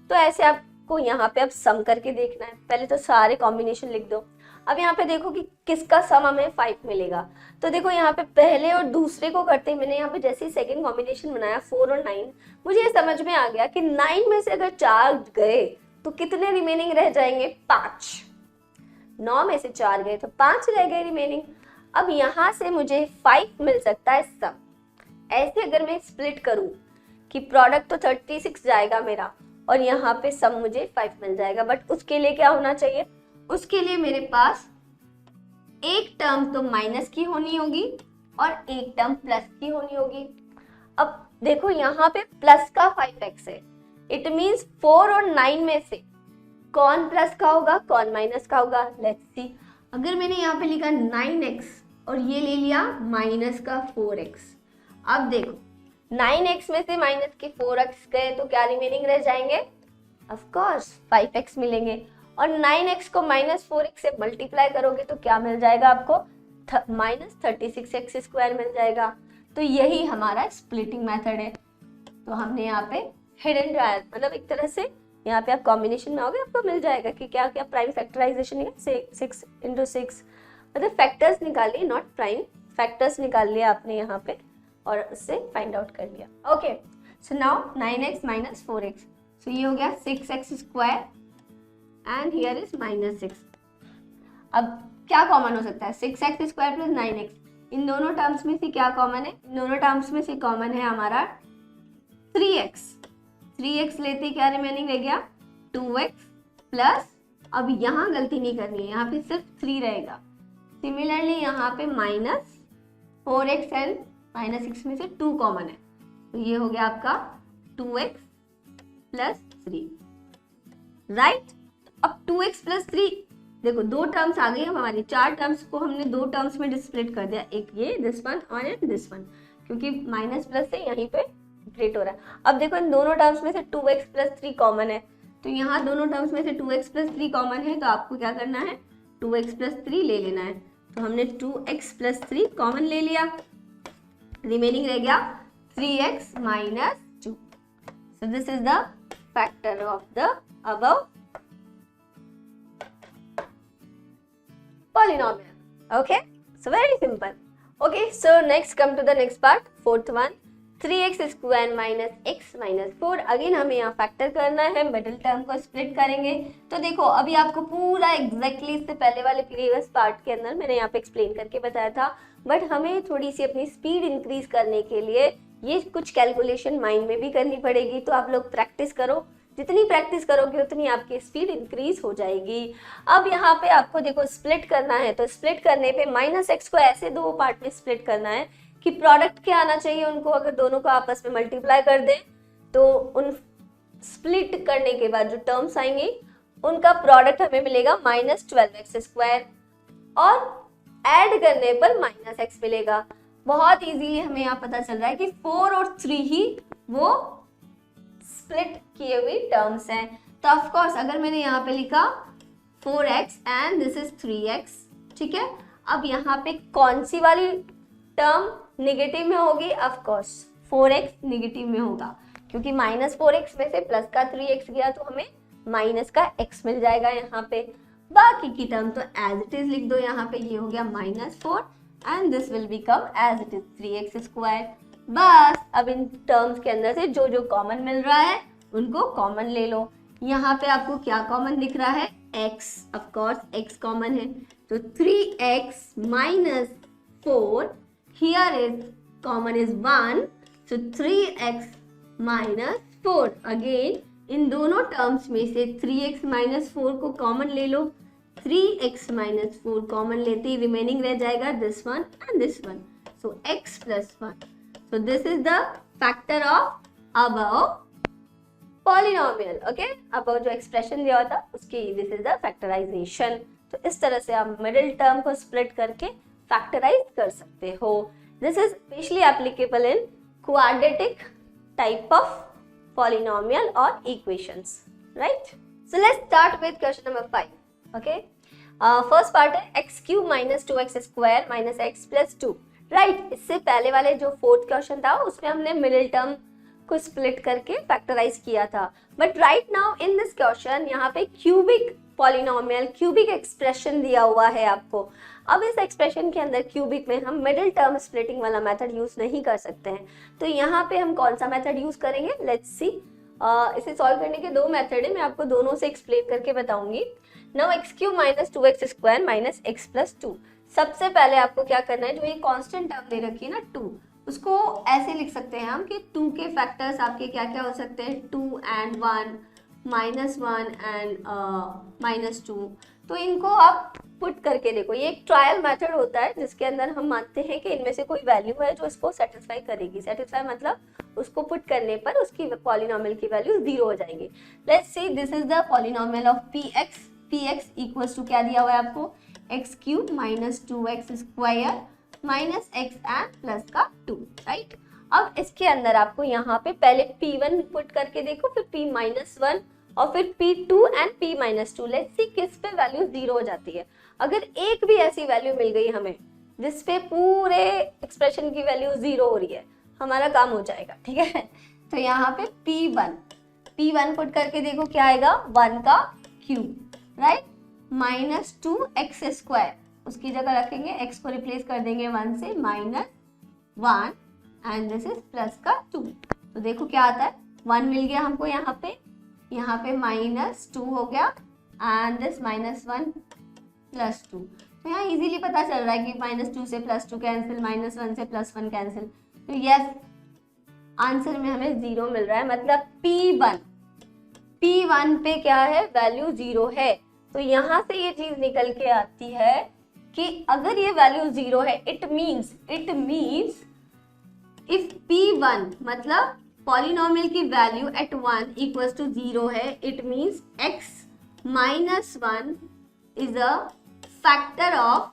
Speaker 1: तो ऐसे आपको यहाँ पे अब सम करके देखना है, पहले तो सारे कॉम्बिनेशन लिख दो। अब यहाँ पे देखो कि किसका सम हमें 5 मिलेगा, तो देखो यहाँ पे पहले और दूसरे को करते मैंने यहाँ पे जैसे ही सेकेंड कॉम्बिनेशन बनाया 4 और 9, मुझे ये समझ में आ गया कि 9 में से अगर 4 गए तो कितने रिमेनिंग रह जाएंगे 5, 9 में से 4 गए तो 5 रह गए रिमेनिंग। अब यहाँ से मुझे 5 मिल सकता है सम। ऐसे अगर मैं स्प्लिट करूं कि प्रोडक्ट तो 36 जाएगा मेरा और यहाँ पे सम मुझे 5 मिल जाएगा, बट उसके लिए क्या होना चाहिए, उसके लिए मेरे पास एक टर्म तो माइनस की होनी होगी और एक टर्म प्लस की होनी होगी। अब देखो यहाँ पे प्लस का 5x है, इट मींस 4 और 9 में से कौन प्लस का होगा कौन माइनस का होगा। लेट्स सी, अगर मैंने यहाँ पे लिखा 9x और ये ले लिया माइनस का 4x, अब देखो 9x में से माइनस के 4x गए तो क्या रिमेनिंग रह जाएंगे, ऑफ कोर्स 5x मिलेंगे। और 9x को माइनस 4x से मल्टीप्लाई करोगे तो क्या मिल जाएगा आपको, माइनस 36x² मिल जाएगा। तो यही हमारा स्प्लिटिंग मेथड है। तो हमने यहाँ पे हिडन ट्रायल, मतलब एक तरह से यहाँ पे आप कॉम्बिनेशन में आओगे आपको मिल जाएगा कि क्या क्या प्राइम फैक्टराइजेशन है, 6 × 6 मतलब फैक्टर्स निकाल लिए, नॉट प्राइम, फैक्टर्स निकाल लिया आपने यहाँ पे और उससे फाइंड आउट कर लिया। Okay, so now 9x minus 4x, सो ये हो गया 6x² एंड हियर इज -6। अब क्या कॉमन हो सकता है, 6x² प्लस 9x, इन दोनों टर्म्स में से क्या कॉमन है, इन दोनों टर्म्स में से कॉमन है हमारा 3x लेते क्या रिमेनिंग रह गया 2x प्लस, अब यहाँ गलती नहीं करनी है, यहाँ पे सिर्फ 3 रहेगा। सिमिलरली यहाँ पे -4x एंड -6 में से 2 कॉमन है, तो ये हो गया आपका 2x प्लस 3, राइट। अब 2x प्लस 3, देखो 2 टर्म्स आ गई, अब हमारी 4 टर्म्स को हमने 2 टर्म्स में डिस्प्लिट कर दिया, एक ये दिस वन और दिस वन, क्योंकि माइनस प्लस से यहीं पे ग्रेट हो रहा है। अब देखो इन दोनों टर्म्स में से 2x प्लस 3 कॉमन है, तो यहाँ दोनों टर्म्स में से 2x प्लस 3 कॉमन है, तो आपको क्या करना है 2x प्लस 3 ले लेना है। तो हमने 2x प्लस 3 कॉमन ले लिया, रिमेनिंग रह गया 3x minus 2। So this is the factor of the above polynomial. Okay, so very simple. Okay, so next come to the next part, fourth one, 3x² minus x minus 4। Again हमें यहाँ factor करना है, middle term को split करेंगे। तो देखो अभी आपको पूरा एग्जैक्टली इससे पहले वाले प्रीवियस पार्ट के अंदर मैंने यहाँ पे एक्सप्लेन करके बताया था, बट हमें थोड़ी सी अपनी स्पीड इंक्रीज करने के लिए ये कुछ कैलकुलेशन माइंड में भी करनी पड़ेगी। तो आप लोग प्रैक्टिस करो, जितनी प्रैक्टिस करोगे उतनी आपकी स्पीड इंक्रीज हो जाएगी। अब यहाँ पे आपको देखो स्प्लिट करना है, तो स्प्लिट करने पे -x को ऐसे 2 पार्ट में स्प्लिट करना है कि प्रोडक्ट क्या आना चाहिए उनको, अगर दोनों को आपस में मल्टीप्लाई कर दें तो उन स्प्लिट करने के बाद जो टर्म्स आएंगे उनका प्रोडक्ट हमें मिलेगा -12x² और ऐड करने पर -x मिलेगा। बहुत इजीली हमें यहाँ पता चल रहा है कि 4 और 3 ही वो स्प्लिट किए हुए टर्म्स हैं। तो ऑफ कोर्स अगर मैंने यहाँ पे लिखा 4x and this is 3x, ठीक है, अब यहाँ पे कौन सी वाली टर्म नेगेटिव में होगी, ऑफ कोर्स 4x नेगेटिव में होगा, क्योंकि -4x में से प्लस का 3x गया तो हमें माइनस का x मिल जाएगा यहाँ पे। बाकी की टर्म तो एज इट इज लिख दो, यहाँ पे ये हो गया -4 and this will become as it is 3x²। बस अब इन टर्म्स के अंदर से जो जो कॉमन मिल रहा है उनको कॉमन ले लो। यहाँ पे आपको क्या कॉमन दिख रहा है, x, of course x common है, तो 3x minus 4, here is common is 1, so 3x minus 4। Again in दोनों टर्म्स में से 3x माइनस 4 को कॉमन ले लो, 3x माइनस 4 कॉमन लेते ही रिमेनिंग रह जाएगा this one and this one, so x plus 1। So this is the factor of above polynomial. Okay, above जो expression दिया था उसकी this is the factorization। तो इस तरह से आप middle term को split करके factorize कर सकते हो। This is especially applicable in quadratic type of polynomial or equations, right? So let's start with question number 5. Okay, first part है x³ minus 2x² minus x plus 2। Right, इससे पहले वाले जो फोर्थ क्वेश्चन था उसमें हमने मिडिल टर्म को split करके फैक्टराइज किया था, but right now in this question यहाँ पे क्यूबिक पॉलिनोमियल, क्यूबिक एक्सप्रेशन दिया हुआ है आपको। अब इस एक्सप्रेशन के अंदर क्यूबिक में हम मिडिल टर्म स्प्लिटिंग वाला मेथड यूज नहीं कर सकते हैं, तो यहाँ पे हम कौन सा मेथड यूज करेंगे, लेट्स सी। इसे सॉल्व करने के 2 मेथड है, मैं आपको दोनों से एक्सप्लेन करके बताऊंगी। Now x³ minus 2x² minus x plus 2। सबसे पहले आपको क्या करना है, जो ये कांस्टेंट टर्म दे रखी है ना 2, उसको ऐसे लिख सकते हैं हम कि 2 के फैक्टर्स आपके क्या क्या हो सकते हैं, 2 and 1, -1 and -2। तो इनको आप पुट करके देखो, ये एक ट्रायल मेथड होता है जिसके अंदर हम मानते हैं कि इनमें से कोई वैल्यू है जो इसको सेटिस्फाई करेगी। सेटिस्फाई मतलब उसको पुट करने पर उसकी पॉलिनोमियल की वैल्यू 0 हो जाएगी। Let's see this is the polynomial of px equals to क्या दिया हुआ है आपको, x³ - 2x² minus x and plus का 2, राइट। अब इसके अंदर आपको यहाँ पे पहले p1 पुट करके देखो, फिर p-1 और फिर p2 and p-2। Let's see किस पे वैल्यू 0 हो जाती है। अगर एक भी ऐसी वैल्यू मिल गई हमें जिसपे पूरे एक्सप्रेशन की वैल्यू 0 हो रही है, हमारा काम हो जाएगा, ठीक है। तो यहाँ पे p1 पुट करके देखो क्या आएगा, 1 का क्यूब, राइट, -2x², उसकी जगह रखेंगे x को रिप्लेस कर देंगे 1 से, -1 एंड दिस इज प्लस का 2। तो देखो क्या आता है, 1 मिल गया हमको यहाँ पे -2 हो गया एंड दिस -1 प्लस 2। तो यहाँ इजीली पता चल रहा है कि -2 से +2 कैंसिल, -1 से +1 कैंसिल। तो यस, आंसर में हमें 0 मिल रहा है, मतलब P1 पे क्या है, वैल्यू 0 है। तो यहाँ से ये चीज निकल के आती है कि अगर ये वैल्यू 0 है, इट मीन्स इफ P1 मतलब पॉलिनोमियल की वैल्यू एट 1 इक्वल्स टू 0 है, it means x-1 is a factor of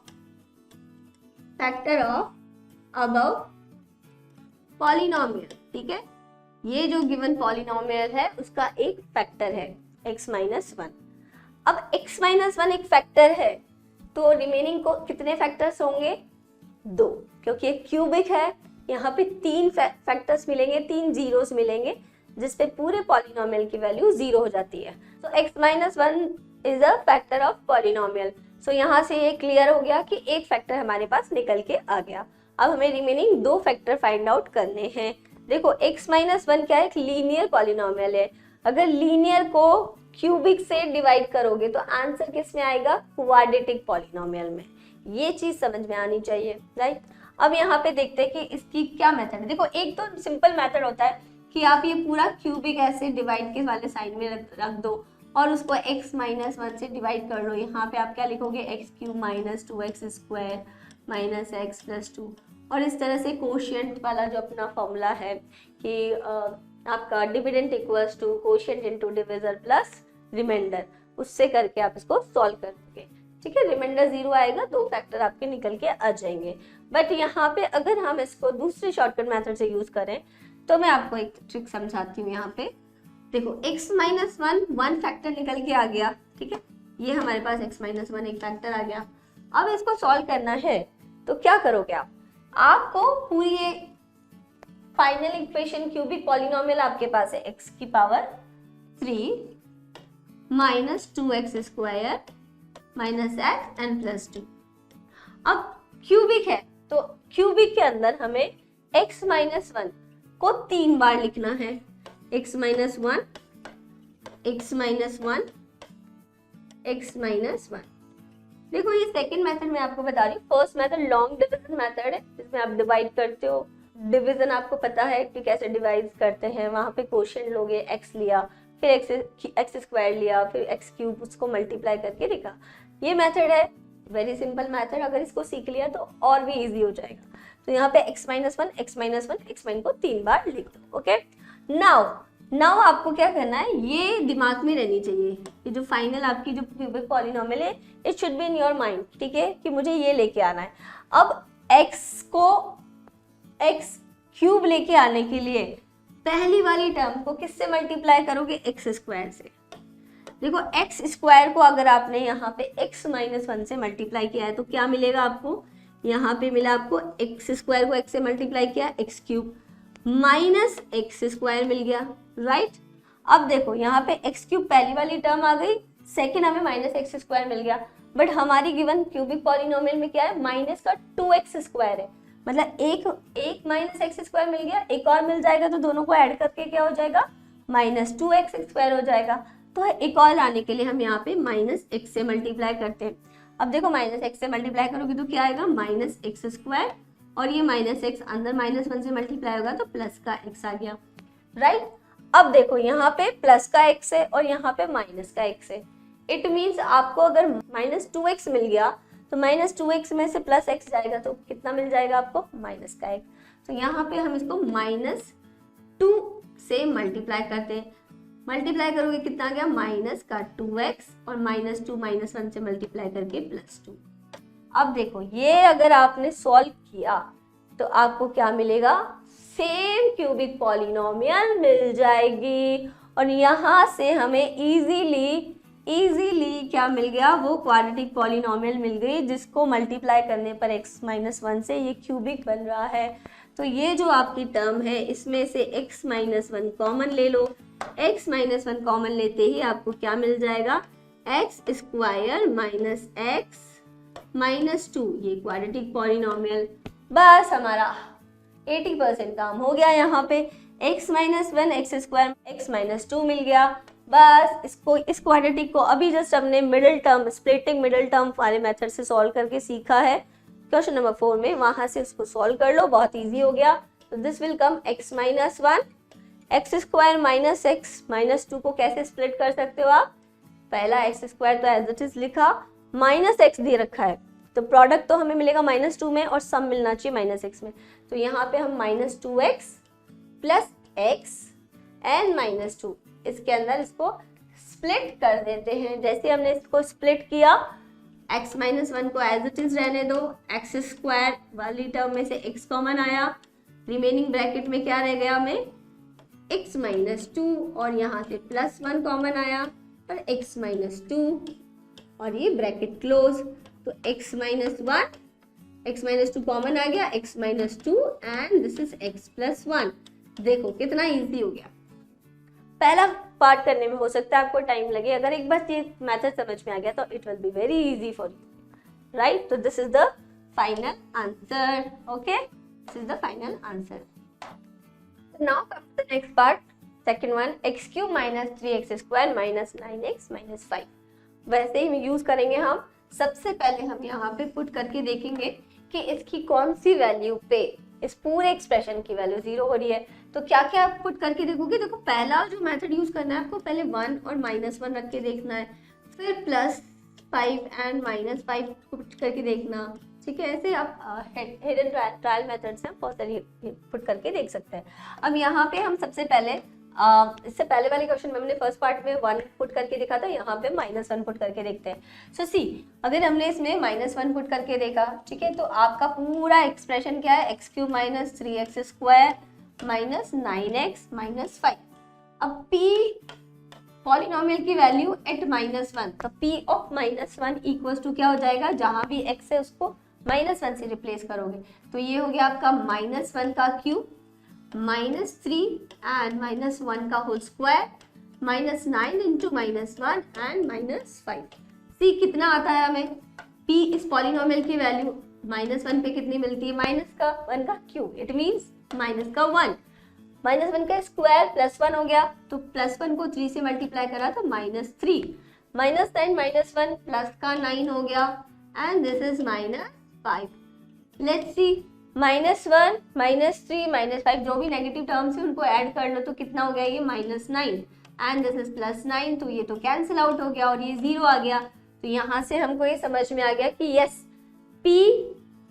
Speaker 1: above polynomial, ठीक है। ये जो गिवन पॉलिनोमियल है उसका एक फैक्टर है x-1। अब x-1 एक फैक्टर है तो रिमेनिंग को कितने फैक्टर्स होंगे, 2, क्योंकि ये क्यूबिक है। यहाँ पे 3 फैक्टर्स मिलेंगे, 3 जीरोस मिलेंगे, जिसपे पूरे पॉलिनोमियल की वैल्यू 0 हो जाती है। तो x-1 is a factor of polynomial. So यहाँ से ये क्लियर हो गया कि एक फैक्टर हमारे पास निकल के आ गया। अब हमें रिमेनिंग 2 फैक्टर फाइंड आउट करने हैं। देखो x-1 क्या है, एक लीनियर पॉलिनोमियल है। अगर लीनियर को क्यूबिक से डिवाइड करोगे तो आंसर किस में आएगा, क्वाड्रेटिक पॉलिनोमियल में। ये चीज समझ में आनी चाहिए, राइट। अब यहाँ पे देखते हैं कि इसकी क्या मेथड है। देखो एक तो सिंपल मेथड होता है कि आप ये पूरा क्यूबिक ऐसे डिवाइड के वाले साइन में रख दो और उसको x-1 से डिवाइड कर लो। यहाँ पे आप क्या लिखोगे, x³ - 2x² माइनस x + 2। और इस तरह से कोशिएंट वाला जो अपना फॉर्मूला है कि आपका dividend equals to quotient into divisor plus reminder, उससे करके आप इसको सॉल्व कर दोगे, ठीक है। रिमाइंडर 0 आएगा, 2 फैक्टर आपके निकल के आ जाएंगे। बट यहाँ पे अगर हम इसको दूसरे शॉर्टकट मेथड से यूज करें तो मैं आपको एक ट्रिक समझाती हूँ। यहाँ पे देखो x-1 फैक्टर निकल के आ गया, ठीक है। ये हमारे पास x-1 एक फैक्टर आ गया। अब इसको सॉल्व करना है तो क्या करोगे आप, आपको पूरी ये फाइनल इक्वेशन क्यूबिक पॉलिनोमियल आपके पास है x³ - 2x² minus x and plus 2। अब क्यूबिक है तो क्यूबिक के अंदर हमें x-1 को 3 बार लिखना है, x-1 x-1 x-1। देखो ये सेकंड मेथड मैं आपको बता रही हूँ। First method long division method है, जिसमें आप डिवाइड करते हो। डिवीजन आपको पता है कि कैसे डिवाइड करते हैं, वहां पे क्वोशिएंट लोगे, x लिया, फिर x² लिया, फिर x³ उसको मल्टीप्लाई करके लिखा। ये मेथड है वेरी सिंपल मेथड। अगर इसको सीख लिया तो और भी इजी हो जाएगा। तो यहाँ पे x-1 को 3 बार लिख दो, ओके। नाउ आपको क्या करना है, ये दिमाग में रहनी चाहिए, ये जो फाइनल आपकी जो क्यूबिक पॉलिनोमियल है, it should be in your mind, ठीक है, कि मुझे ये लेके आना है। अब x³ लेके आने के लिए पहली वाली टर्म को किससे मल्टीप्लाई करोगे, x² से। देखो x² को अगर आपने यहाँ पे x-1 से मल्टीप्लाई किया है तो क्या मिलेगा आपको, यहाँ पे मिला आपको x² को x से मल्टीप्लाई किया, x³ माइनस x² मिल गया, राइट। अब देखो यहाँ पे x³ पहली वाली टर्म आ गई, सेकेंड हमें -x² मिल गया। बट हमारी गिवन क्यूबिक पॉलिनोमियल में क्या है, माइनस का 2x² है, मतलब एक -x² मिल गया, एक और मिल जाएगा तो दोनों को ऐड करके क्या हो जाएगा, -2x² हो जाएगा। तो एक और लाने के लिए हम यहाँ पे -x से मल्टीप्लाई करते हैं। अब देखो माइनस एक्स से मल्टीप्लाई करोगे तो क्या आएगा, माइनस एक्स स्क्वायर, और ये माइनस एक्स अंदर माइनस वन से मल्टीप्लाई होगा तो प्लस का एक्स आ गया, राइट। अब देखो यहाँ पे प्लस का एक्स है और यहाँ पे माइनस का एक्स है। इट मीन्स आपको अगर माइनस 2x मिल गया तो माइनस 2x में से प्लस एक्स जाएगा तो कितना मिल जाएगा आपको, माइनस का एक्स। तो यहाँ पे हम इसको माइनस 2 से मल्टीप्लाई करते हैं, मल्टीप्लाई करोगे कितना आ गया, माइनस का 2x, और माइनस 2 माइनस 1 से मल्टीप्लाई करके प्लस 2। अब देखो ये अगर आपने सॉल्व किया तो आपको क्या मिलेगा, सेम क्यूबिक पॉलिनोमियल मिल जाएगी, और यहाँ से हमें इजीली क्या मिल गया, वो क्वाड्रेटिक पॉलिनोमियल मिल गई जिसको मल्टीप्लाई करने पर x माइनस 1 से ये क्यूबिक बन रहा है। तो ये जो आपकी टर्म है इसमें से x माइनस 1 कॉमन ले लो, x माइनस 1 कॉमन लेते ही आपको क्या मिल जाएगा, x square minus x minus 2, ये क्वाड्रेटिक पॉलिनोमियल। बस हमारा 80% काम हो गया। यहाँ पे x minus 1 x square x minus 2 मिल गया। बस इसको, इस क्वाड्रेटिक को अभी जस्ट हमने middle term, splitting middle term वाले मेथड से सॉल्व करके सीखा है क्वेश्चन नंबर 4 में, वहां से इसको सॉल्व कर लो, बहुत इजी हो गया। तो this will come x minus 1 x square minus x minus 2 को कैसे स्प्लिट कर सकते हो आप, पहला एक्स स्क्वायर तो एज इट इज लिखा, माइनस एक्स दे रखा है तो प्रोडक्ट तो हमें मिलेगा माइनस 2 में और सम मिलना चाहिए माइनस एक्स में। तो यहाँ पे हम minus 2x plus x and minus 2 इसके अंदर इसको स्प्लिट कर देते हैं। जैसे हमने इसको स्प्लिट किया, x माइनस 1 को एज इट इज रहने दो, एक्स स्क्वायर वाली टर्म में से x कॉमन आया, रिमेनिंग ब्रैकेट में क्या रह गया हमें, x माइनस 2, और यहाँ से प्लस 1 कॉमन आया और x माइनस 2, और ये ब्रैकेट क्लोज। तो x minus 1, x minus 2 common आ गया, x minus 2 and this is x plus 1। देखो कितना इजी हो गया। पहला पार्ट करने में हो सकता है आपको टाइम लगे, अगर एक बार ये मेथड समझ में आ गया तो it will be very easy for you, right. तो this is the final answer, okay, this is the final answer. Now come to the next part, second one, x cube minus 3x square minus 9x minus 5। वैसे ही use करेंगे हम। सबसे पहले हम यहाँ पे put करके देखेंगे कि इसकी कौन सी वैल्यू पे इस पूरे एक्सप्रेशन की वैल्यू 0 हो रही है। तो क्या क्या आप पुट करके देखोगे, देखो पहला जो मेथड यूज करना है आपको, पहले 1 और माइनस 1 रख के देखना है, फिर प्लस 5 एंड माइनस 5 पुट करके देखना, ठीक है। ऐसे आप हिडन ट्रायल मेथड से बहुत सारी पुट करके देख सकते हैं। अब यहाँ पे हम सबसे पहले इससे पहले वाले क्वेश्चन में हमने फर्स्ट पार्ट में 1 पुट करके देखा था, यहाँ पे माइनस 1 पुट करके देखते हैं। सो सी, अगर हमने इसमें माइनस 1 पुट करके देखा, ठीक है, तो आपका पूरा एक्सप्रेशन क्या है, x cube minus 3x square minus 9x minus 5। अब p पॉलिनोमियल की वैल्यू एट माइनस 1, तो p of minus 1 equals to क्या हो जाएगा, जहां भी x है उसको माइनस 1 से रिप्लेस करोगे, तो ये हो गया आपका माइनस 1 का क्यूब माइनस 3 एंड माइनस 1 का whole square minus 9 into minus 1 and minus 5। See कितना आता है हमें, p इस पॉलिनोमियल की वैल्यू माइनस 1 पे कितनी मिलती है, माइनस का 1 का क्यूब, इट मीन्स माइनस का 1, माइनस 1 का स्क्वायर प्लस 1 हो गया, तो प्लस 1 को 3 से मल्टीप्लाई करा तो माइनस 3, माइनस 9 माइनस 1 प्लस का 9 हो गया and this is minus 5। Let's see, minus 1 minus 3 minus 5 जो भी नेगेटिव टर्म्स है उनको ऐड कर लो तो कितना हो गया, ये minus 9 and this is plus 9, तो ये तो कैंसिल आउट हो गया और ये 0 आ गया। तो यहाँ से हमको ये समझ में आ गया कि यस, p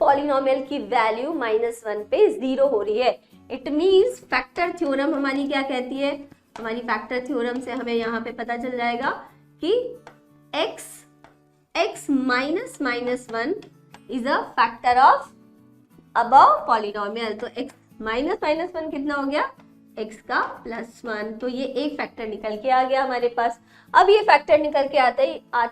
Speaker 1: पॉलिनोमियल की वैल्यू माइनस 1 पे 0 हो रही है। इट मीन्स फैक्टर थ्योरम हमारी क्या कहती है, हमारी फैक्टर थ्योरम से हमें यहाँ पे पता चल जाएगा कि x minus minus 1 is a factor of above polynomial. तो x माइनस माइनस 1 कितना हो गया, x का प्लस 1, तो ये एक फैक्टर निकल के आ गया हमारे पास। अब ये फैक्टर निकल के आते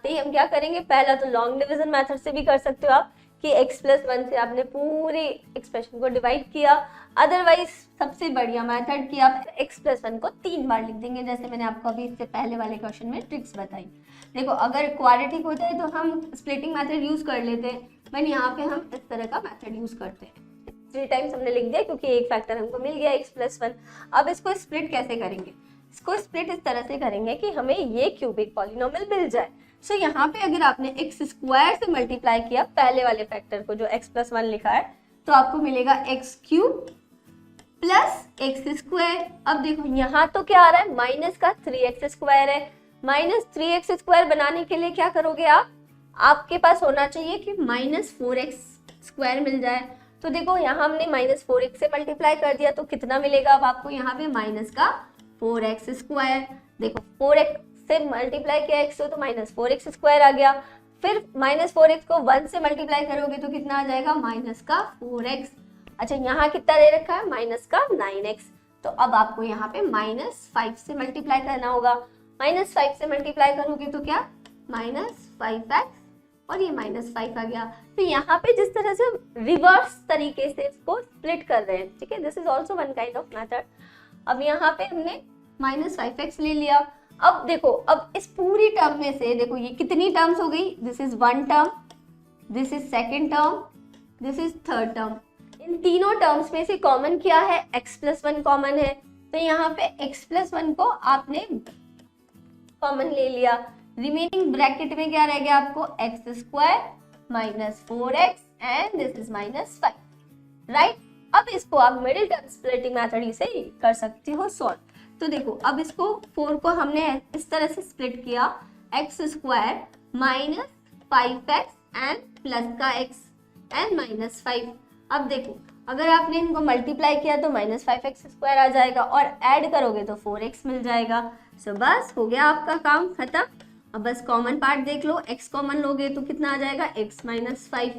Speaker 1: ही हम क्या करेंगे, पहला तो लॉन्ग डिवीजन मेथड से भी कर सकते हो आप कि x प्लस 1 से आपने पूरे एक्सप्रेशन को डिवाइड किया, अदरवाइज सबसे बढ़िया मेथड कि आप x प्लस 1 को 3 बार लिख देंगे, जैसे मैंने आपको अभी इससे पहले वाले क्वेश्चन में ट्रिक्स बताई। देखो अगर क्वाड्रेटिक होता है तो हम स्प्लिटिंग मेथड यूज कर लेते हैं, बट यहाँ पे हम इस तरह का मेथड यूज करते हैं। 3 टाइम्स हमने लिख दिया क्योंकि एक फैक्टर हमको मिल गया x प्लस 1। अब इसको स्प्लिट कैसे करेंगे, इसको स्प्लिट इस तरह से करेंगे कि हमें ये क्यूबिक पॉलिनोमियल मिल जाए। सो यहाँ पे अगर आपने एक्स स्क्वायर से मल्टीप्लाई किया पहले वाले फैक्टर को जो एक्स प्लस वन लिखा है, तो आपको मिलेगा x cube plus x square. अब देखो यहाँ तो क्या आ रहा है, माइनस का 3x स्क्वायर है। माइनस 3x स्क्वायर बनाने के लिए क्या करोगे आप, आपके पास होना चाहिए कि माइनस 4x स्क्वायर मिल जाए। तो देखो यहाँ हमने माइनस 4x से मल्टीप्लाई कर दिया, तो कितना मिलेगा अब आपको यहाँ पे, माइनस का 4x स्क्वायर। देखो 4x से मल्टीप्लाई किया x से तो माइनस 4x स्क्वायर आ गया, फिर माइनस 4x को 1 से मल्टीप्लाई करोगे तो कितना आ जाएगा, माइनस का 4x। अच्छा यहाँ कितना दे रखा है, माइनस का 9x। तो अब आपको यहाँ पे माइनस 5 से मल्टीप्लाई करना होगा। माइनस 5 से मल्टीप्लाई करोगे तो क्या, माइनस 5x, और ये माइनस 5 आ गया। तो यहाँ पे जिस तरह से रिवर्स तरीके से इसको स्प्लिट कर रहे हैं, ठीक है, this is also one kind of method. अब यहाँ पे हमने माइनस 5x ले लिया। अब देखो, अब इस पूरी टर्म में से देखो ये कितनी टर्म्स हो गई, this is one term, this is second term, this is third term. इन तीनों टर्म्स में से कॉमन क्या है, x प्लस वन कॉमन है। तो यहाँ पे x प्लस वन को आपने कॉमन ले लिया। रिमेनिंग ब्रैकेट में क्या रह गया आपको, x square minus 4x and this is minus 5, right. अब इसको आप मिडिल टर्म स्प्लिटिंग मेथड से कर सकते हो सॉल्व। तो देखो अब इसको 4 को हमने इस तरह से स्प्लिट किया, x square minus 5x and plus का x एंड माइनस 5। अब देखो अगर आपने इनको मल्टीप्लाई किया तो माइनस 5x स्क्वायर आ जाएगा, और ऐड करोगे तो 4x मिल जाएगा। सो बस हो गया आपका काम खत्म। अब बस कॉमन पार्ट देख लो, x कॉमन लोगे तो कितना आ जाएगा, x माइनस 5,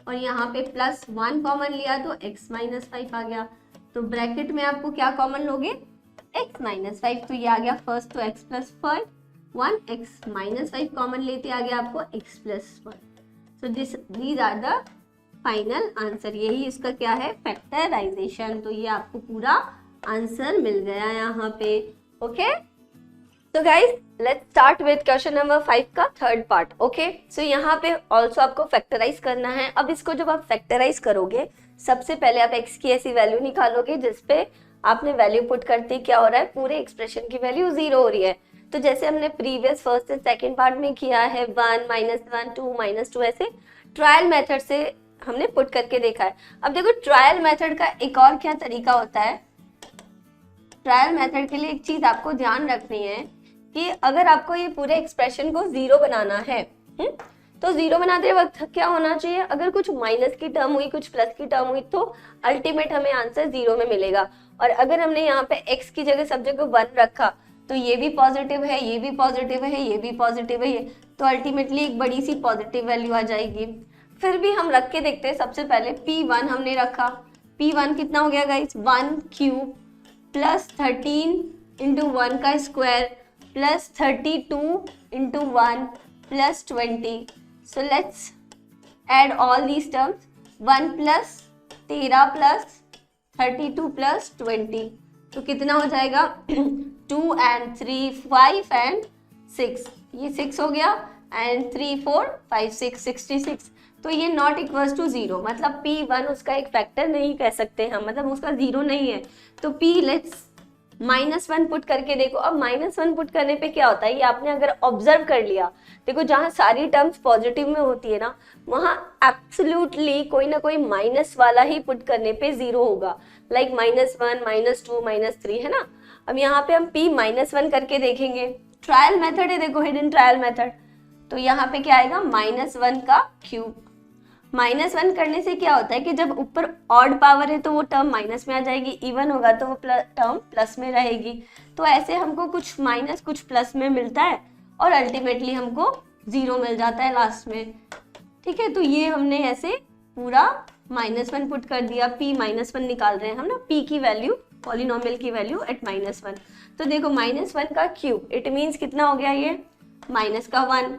Speaker 1: और यहाँ पे प्लस 1 कॉमन लिया तो x माइनस 5 आ गया। तो ब्रैकेट में आपको क्या कॉमन लोगे, x माइनस 5, तो ये आ गया फर्स्ट, तो x plus 1, x minus 5 common लेते आ गया आपको x plus 1। So these are the final answer. यही इसका क्या है, फैक्टराइजेशन। तो ये आपको पूरा आंसर मिल गया यहाँ पे, ओके। तो guys let's start with question number 5 का थर्ड पार्ट, ओके। सो यहाँ पे ऑल्सो आपको फैक्टराइज करना है। अब इसको जब आप फैक्टराइज करोगे, सबसे पहले आप x की ऐसी वैल्यू निकालोगे जिसपे आपने वैल्यू पुट करते क्या हो रहा है, पूरे एक्सप्रेशन की वैल्यू 0 हो रही है। तो जैसे हमने previous first and second part में किया है, 1 -1 2 -2, ऐसे ट्रायल मेथड से हमने पुट करके देखा है। अब देखो ट्रायल मेथड का एक और क्या तरीका होता है, ट्रायल मेथड के लिए एक चीज आपको ध्यान रखनी है कि अगर आपको ये पूरे एक्सप्रेशन को 0 बनाना है, तो 0 बनाते वक्त क्या होना चाहिए, अगर कुछ माइनस की टर्म हुई, कुछ प्लस की टर्म हुई, तो अल्टीमेट हमें आंसर 0 में मिलेगा। और अगर हमने यहाँ पे x की जगह सब जगह 1 रखा, तो ये भी पॉजिटिव है, ये भी पॉजिटिव है, ये भी पॉजिटिव है, तो अल्टीमेटली एक बड़ी सी पॉजिटिव वैल्यू आ जाएगी। फिर भी हम रख के देखते हैं। सबसे पहले P1 हमने रखा, P1 कितना हो गया गाइस, 1 क्यूब प्लस 13 इंटू 1 का square plus 32 into 1 plus 20। So let's add all these terms, 1 plus 13 plus 32 plus 20, तो कितना हो जाएगा 2 and 3 5 and 6, ये 6 हो गया, एंड 3 4 5 6 66। तो ये नॉट इक्वल्स टू 0, मतलब P1 उसका एक फैक्टर नहीं कह सकते हम, मतलब उसका 0 नहीं है। तो P लेट्स -1 पुट करके देखो। अब -1 पुट करने पे क्या होता है, ये आपने अगर ऑब्जर्व कर लिया, देखो जहाँ सारी टर्म्स पॉजिटिव में होती है ना, वहाँ एब्सोल्युटली कोई ना कोई माइनस वाला ही पुट करने पे 0 होगा, लाइक -1 -2 -3, है ना। अब यहाँ पे हम P -1 करके देखेंगे, ट्रायल मेथड है, देखो हिडन ट्रायल मेथड। तो यहाँ पे क्या आएगा, -1 का क्यूब। -1 करने से क्या होता है कि जब ऊपर ऑड पावर है तो वो टर्म माइनस में आ जाएगी, इवन होगा तो वो टर्म प्लस में रहेगी। तो ऐसे हमको कुछ माइनस कुछ प्लस में मिलता है, और अल्टीमेटली हमको 0 मिल जाता है लास्ट में, ठीक है। तो ये हमने ऐसे पूरा -1 पुट कर दिया, P -1 निकाल रहे हैं हम ना, P की वैल्यू, पॉलिनोमियल की वैल्यू एट -1। तो देखो -1 का क्यूब, इट मीन्स कितना हो गया, ये माइनस का 1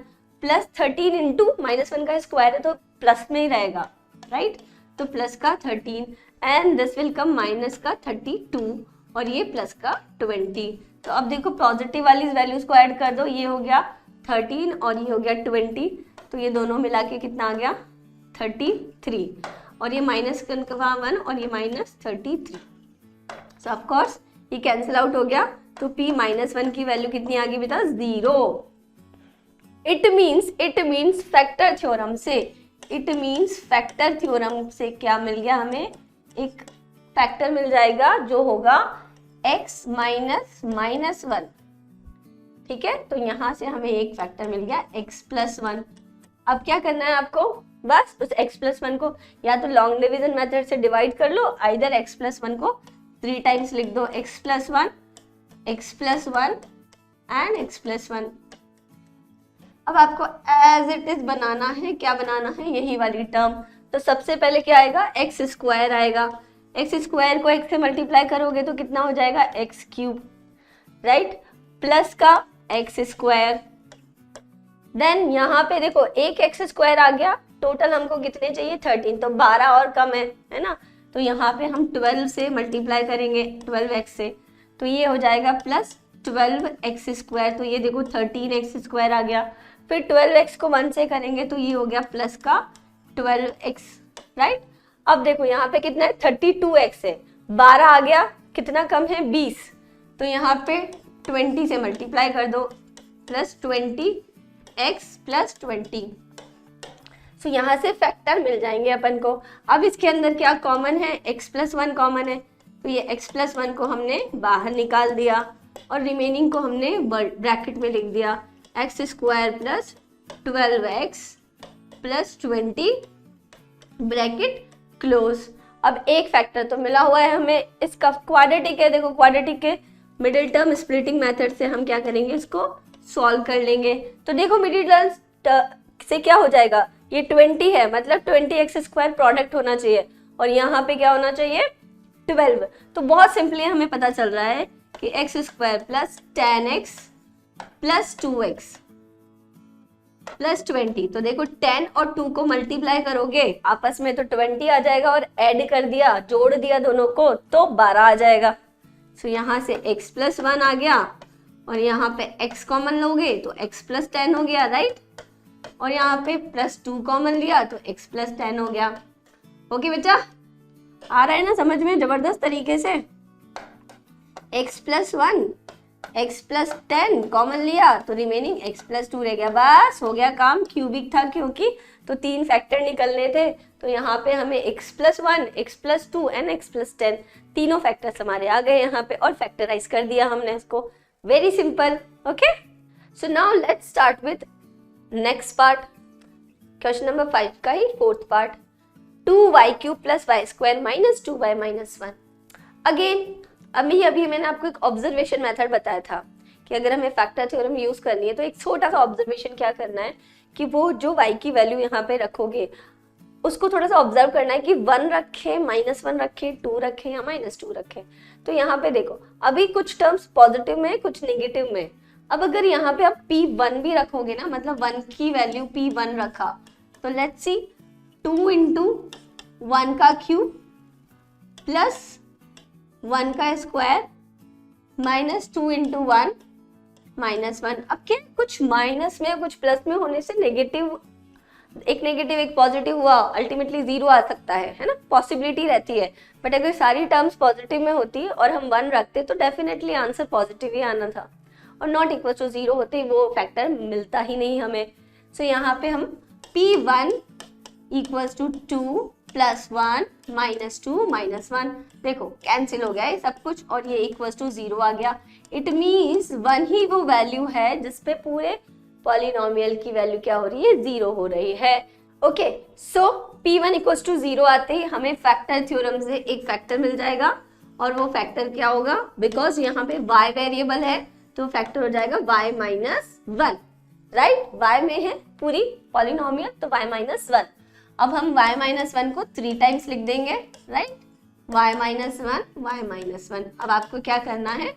Speaker 1: प्लस 13 इंटू -1 का स्क्वायर है तो प्लस में ही रहेगा, राइट। तो प्लस का 13 and this will come minus का 32, और ये प्लस का 20। तो अब देखो पॉजिटिव वाली वैल्यूज को ऐड कर दो, ये हो गया 13 और ये हो गया 20, तो ये दोनों मिला के कितना आ गया 33, और ये माइनस का 1 और ये -33। सो ऑफ कोर्स ये कैंसिल आउट हो गया, तो P -1 की वैल्यू कितनी आ गई बेटा, 0। इट मीन्स फैक्टर थ्योरम से, इट मीन्स फैक्टर थ्योरम से क्या मिल गया हमें, एक फैक्टर मिल जाएगा जो होगा x माइनस माइनस 1। ठीक है, तो यहां से हमें एक फैक्टर मिल गया x प्लस 1। अब क्या करना है आपको, बस उस x प्लस 1 को या तो लॉन्ग डिवीजन मेथड से डिवाइड कर लो, आइदर x प्लस 1 को 3 टाइम्स लिख दो, x plus 1 and x plus 1। अब आपको एज इट इज बनाना है, क्या बनाना है, यही वाली टर्म। तो सबसे पहले क्या आएगा, एक्स स्क्वायर आएगा, एक्स स्क्वायर को x से मल्टीप्लाई करोगे तो कितना हो जाएगा, एक्स क्यूब, राइट, प्लस का एक्स स्क्वायर। देन यहाँ पे देखो एक एक्स स्क्वायर आ गया, टोटल हमको कितने चाहिए 13, तो 12 और कम है ना, तो यहाँ पे हम 12 से मल्टीप्लाई करेंगे 12x से, तो ये हो जाएगा प्लस 12x स्क्वायर। तो ये देखो 13x स्क्वायर आ गया, फिर 12x को 1 से करेंगे तो ये हो गया प्लस का 12x, राइट। अब देखो यहाँ पे कितना है 32x है, 12 आ गया, कितना कम है 20, तो यहाँ पे 20 से मल्टीप्लाई कर दो, प्लस 20x प्लस 20। तो यहाँ से फैक्टर मिल जाएंगे अपन को। अब इसके अंदर क्या कॉमन है, x प्लस 1 कॉमन है, तो ये x प्लस 1 को हमने बाहर निकाल दिया और रिमेनिंग को हमने ब्रैकेट में लिख दिया, x square plus 12x plus 20 bracket close. अब एक फैक्टर तो मिला हुआ है हमें, इसका क्वाड्रेटिक है, देखो क्वाड्रेटिक के मिडिल टर्म स्प्लिटिंग मेथड से हम क्या करेंगे, इसको सॉल्व कर लेंगे। तो देखो मिडिल टर्म से क्या हो जाएगा, ये 20 है, मतलब 20x स्क्वायर प्रोडक्ट होना चाहिए और यहाँ पे क्या होना चाहिए 12। तो बहुत सिंपली हमें पता चल रहा है कि x square plus 10x plus 2x plus 20। तो देखो 10 और 2 को मल्टीप्लाई करोगे आपस में तो 20 आ जाएगा और ऐड कर दिया, जोड़ दिया दोनों को तो 12 आ जाएगा। तो यहाँ से x प्लस 1 आ गया और यहाँ पे x कॉमन लोगे तो x प्लस 10 हो गया, राइट, और यहाँ पे प्लस 2 कॉमन लिया तो x प्लस 10 हो गया। ओके बच्चा, आ रहा है ना समझ में जबरदस्त तरीके से। x plus 1 x plus 10 common लिया तो रिमेनिंग x प्लस 2 रह गया, बस हो गया काम। क्यूबिक था क्योंकि तो 3 फैक्टर निकलने थे, तो यहाँ पे हमें x plus 1 x plus 2 and x plus 10 तीनों फैक्टर्स हमारे आ गए यहाँ पे और फैक्टराइज कर दिया हमने इसको, very simple. Okay, so now let's start with next part, question number 5 का ही fourth part, 2y cube plus y square minus 2y minus 1। Again अभी मैंने आपको एक ऑब्जर्वेशन मेथड बताया था कि अगर हमें फैक्टर थ्योरम यूज करनी है तो एक छोटा सा ऑब्जर्वेशन क्या करना है कि वो जो y की वैल्यू यहाँ पे रखोगे उसको थोड़ा सा ऑब्जर्व करना है कि 1 रखे, -1 रखे, 2 रखे या -2 रखे। तो यहाँ पे देखो अभी कुछ टर्म्स पॉजिटिव में कुछ नेगेटिव में, अब अगर यहाँ पे आप P1 भी रखोगे ना, मतलब 1 की वैल्यू P1 रखा, तो लेट्स सी 2 इंटू 1 का क्यूब प्लस 1 का स्क्वायर माइनस 2 इंटू 1 -1। अब क्या कुछ माइनस में कुछ प्लस में होने से नेगेटिव, एक नेगेटिव एक पॉजिटिव हुआ, अल्टीमेटली 0 आ सकता है ना, पॉसिबिलिटी रहती है। बट अगर सारी टर्म्स पॉजिटिव में होती और हम 1 रखते तो डेफिनेटली आंसर पॉजिटिव ही आना था, और नॉट इक्वल टू 0 होते वो फैक्टर मिलता ही नहीं हमें। सो यहाँ पे हम P1 equals to 2 plus 1 minus 2 minus 1, देखो कैंसिल हो गया ये सब कुछ और ये इक्वल्स टू 0 आ गया। इट मीन्स 1 ही वो वैल्यू है जिसपे पूरे पॉलिनोमियल की वैल्यू क्या हो रही है, 0 हो रही है। Okay, so P1 equals to 0 आते ही हमें फैक्टर थ्योरम से एक फैक्टर मिल जाएगा, और वो फैक्टर क्या होगा, बिकॉज यहाँ पे y वेरिएबल है तो फैक्टर हो जाएगा y माइनस 1, राइट, y में है पूरी पॉलिनोमियल तो y माइनस 1। अब हम y माइनस 1 को 3 टाइम्स लिख देंगे, right, y minus 1 y minus 1। अब आपको क्या करना है,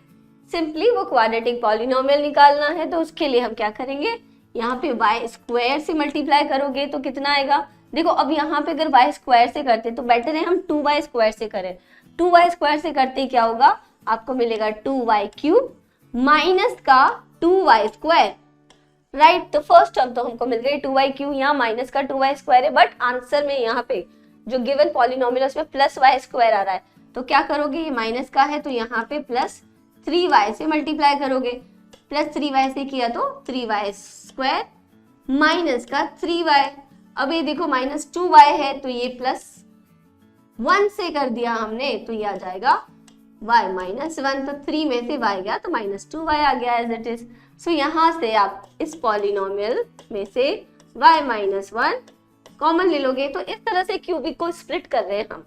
Speaker 1: सिंपली वो क्वाड्रेटिक पॉलिनोमियल निकालना है, तो उसके लिए हम क्या करेंगे, यहाँ पे y स्क्वायर से मल्टीप्लाई करोगे तो कितना आएगा, देखो अब यहाँ पे अगर y स्क्वायर से करते तो बेटर है हम 2y स्क्वायर से करें। 2y स्क्वायर से करते क्या होगा, आपको मिलेगा 2y क्यूब माइनस का 2y स्क्वायर, राइट। तो फर्स्ट टर्म तो हमको मिल गई 2y क्यूब, यहाँ माइनस का 2y स्क्वायर है, बट आंसर में यहाँ पे जो गिवन पॉलिनोमियल उसमें प्लस y स्क्वायर आ रहा है, तो क्या करोगे, ये माइनस का है तो यहाँ पे प्लस 3y से मल्टीप्लाई करोगे, प्लस 3y से किया तो 3y स्क्वायर माइनस का 3y। अब ये देखो -2y है तो ये +1 से कर दिया हमने तो ये आ जाएगा y -1। तो 3 में से y गया तो -2y आ गया एज इट इज। सो यहाँ से आप इस पॉलिनोमियल में से y -1 कॉमन ले लोगे। तो इस तरह से क्यूबिक को स्प्लिट कर रहे हैं हम।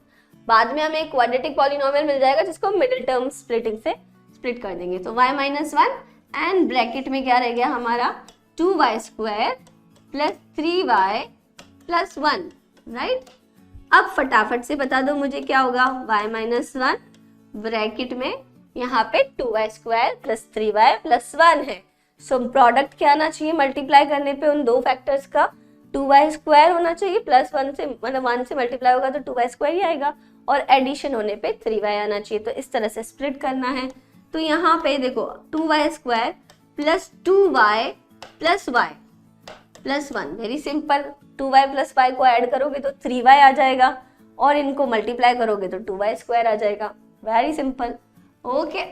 Speaker 1: बाद में हमें एक क्वाड्रेटिक पॉलिनोमियल मिल जाएगा जिसको मिडिल टर्म स्प्लिटिंग से स्प्लिट कर देंगे। तो y -1 एंड ब्रैकेट में क्या रह गया हमारा 2y² + 3y + 1, राइट। अब फटाफट से बता दो मुझे क्या होगा। y -1 ब्रैकेट में यहाँ पे 2y² + 3y + 1 है। सो प्रोडक्ट क्या आना चाहिए मल्टीप्लाई करने पे उन दो फैक्टर्स का, 2y² होना चाहिए प्लस 1 से, मतलब 1 से मल्टीप्लाई होगा तो 2y² ही आएगा, और एडिशन होने पे 3y आना चाहिए। तो इस तरह से स्प्लिट करना है। तो यहाँ पे देखो 2y² + 2y + y + 1, very simple. 2y + y को ऐड करोगे तो 3y आ जाएगा, और इनको मल्टीप्लाई करोगे तो 2y² आ जाएगा, वेरी सिंपल। ओके,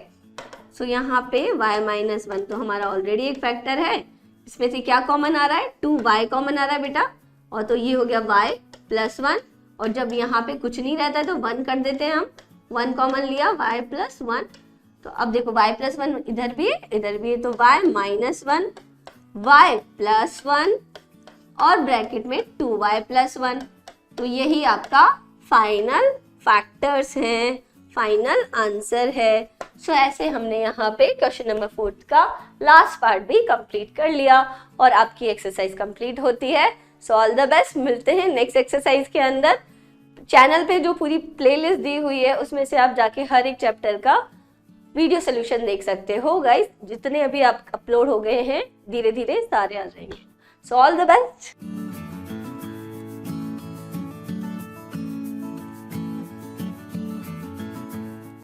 Speaker 1: सो यहाँ पे y -1 तो हमारा ऑलरेडी एक फैक्टर है। इसमें से क्या कॉमन आ रहा है, 2y कॉमन आ रहा है बेटा, और तो ये हो गया y + 1, और जब यहाँ पे कुछ नहीं रहता है तो 1 कर देते हैं हम, 1 कॉमन लिया y + 1। तो अब देखो y + 1 इधर भी है इधर भी है, तो y -1 y + 1 और ब्रैकेट में 2y + 1। तो यही आपका फाइनल फैक्टर्स हैं, फाइनल आंसर है। सो ऐसे हमने यहाँ पे क्वेश्चन नंबर 4 का लास्ट पार्ट भी कंप्लीट कर लिया और आपकी एक्सरसाइज कंप्लीट होती है। सो ऑल द बेस्ट, मिलते हैं नेक्स्ट एक्सरसाइज के अंदर। चैनल पे जो पूरी प्लेलिस्ट दी हुई है उसमें से आप जाके हर एक चैप्टर का वीडियो सोल्यूशन देख सकते हो गाइस। जितने अभी आप अपलोड हो गए हैं धीरे धीरे सारे आ जाएंगे। So all the best.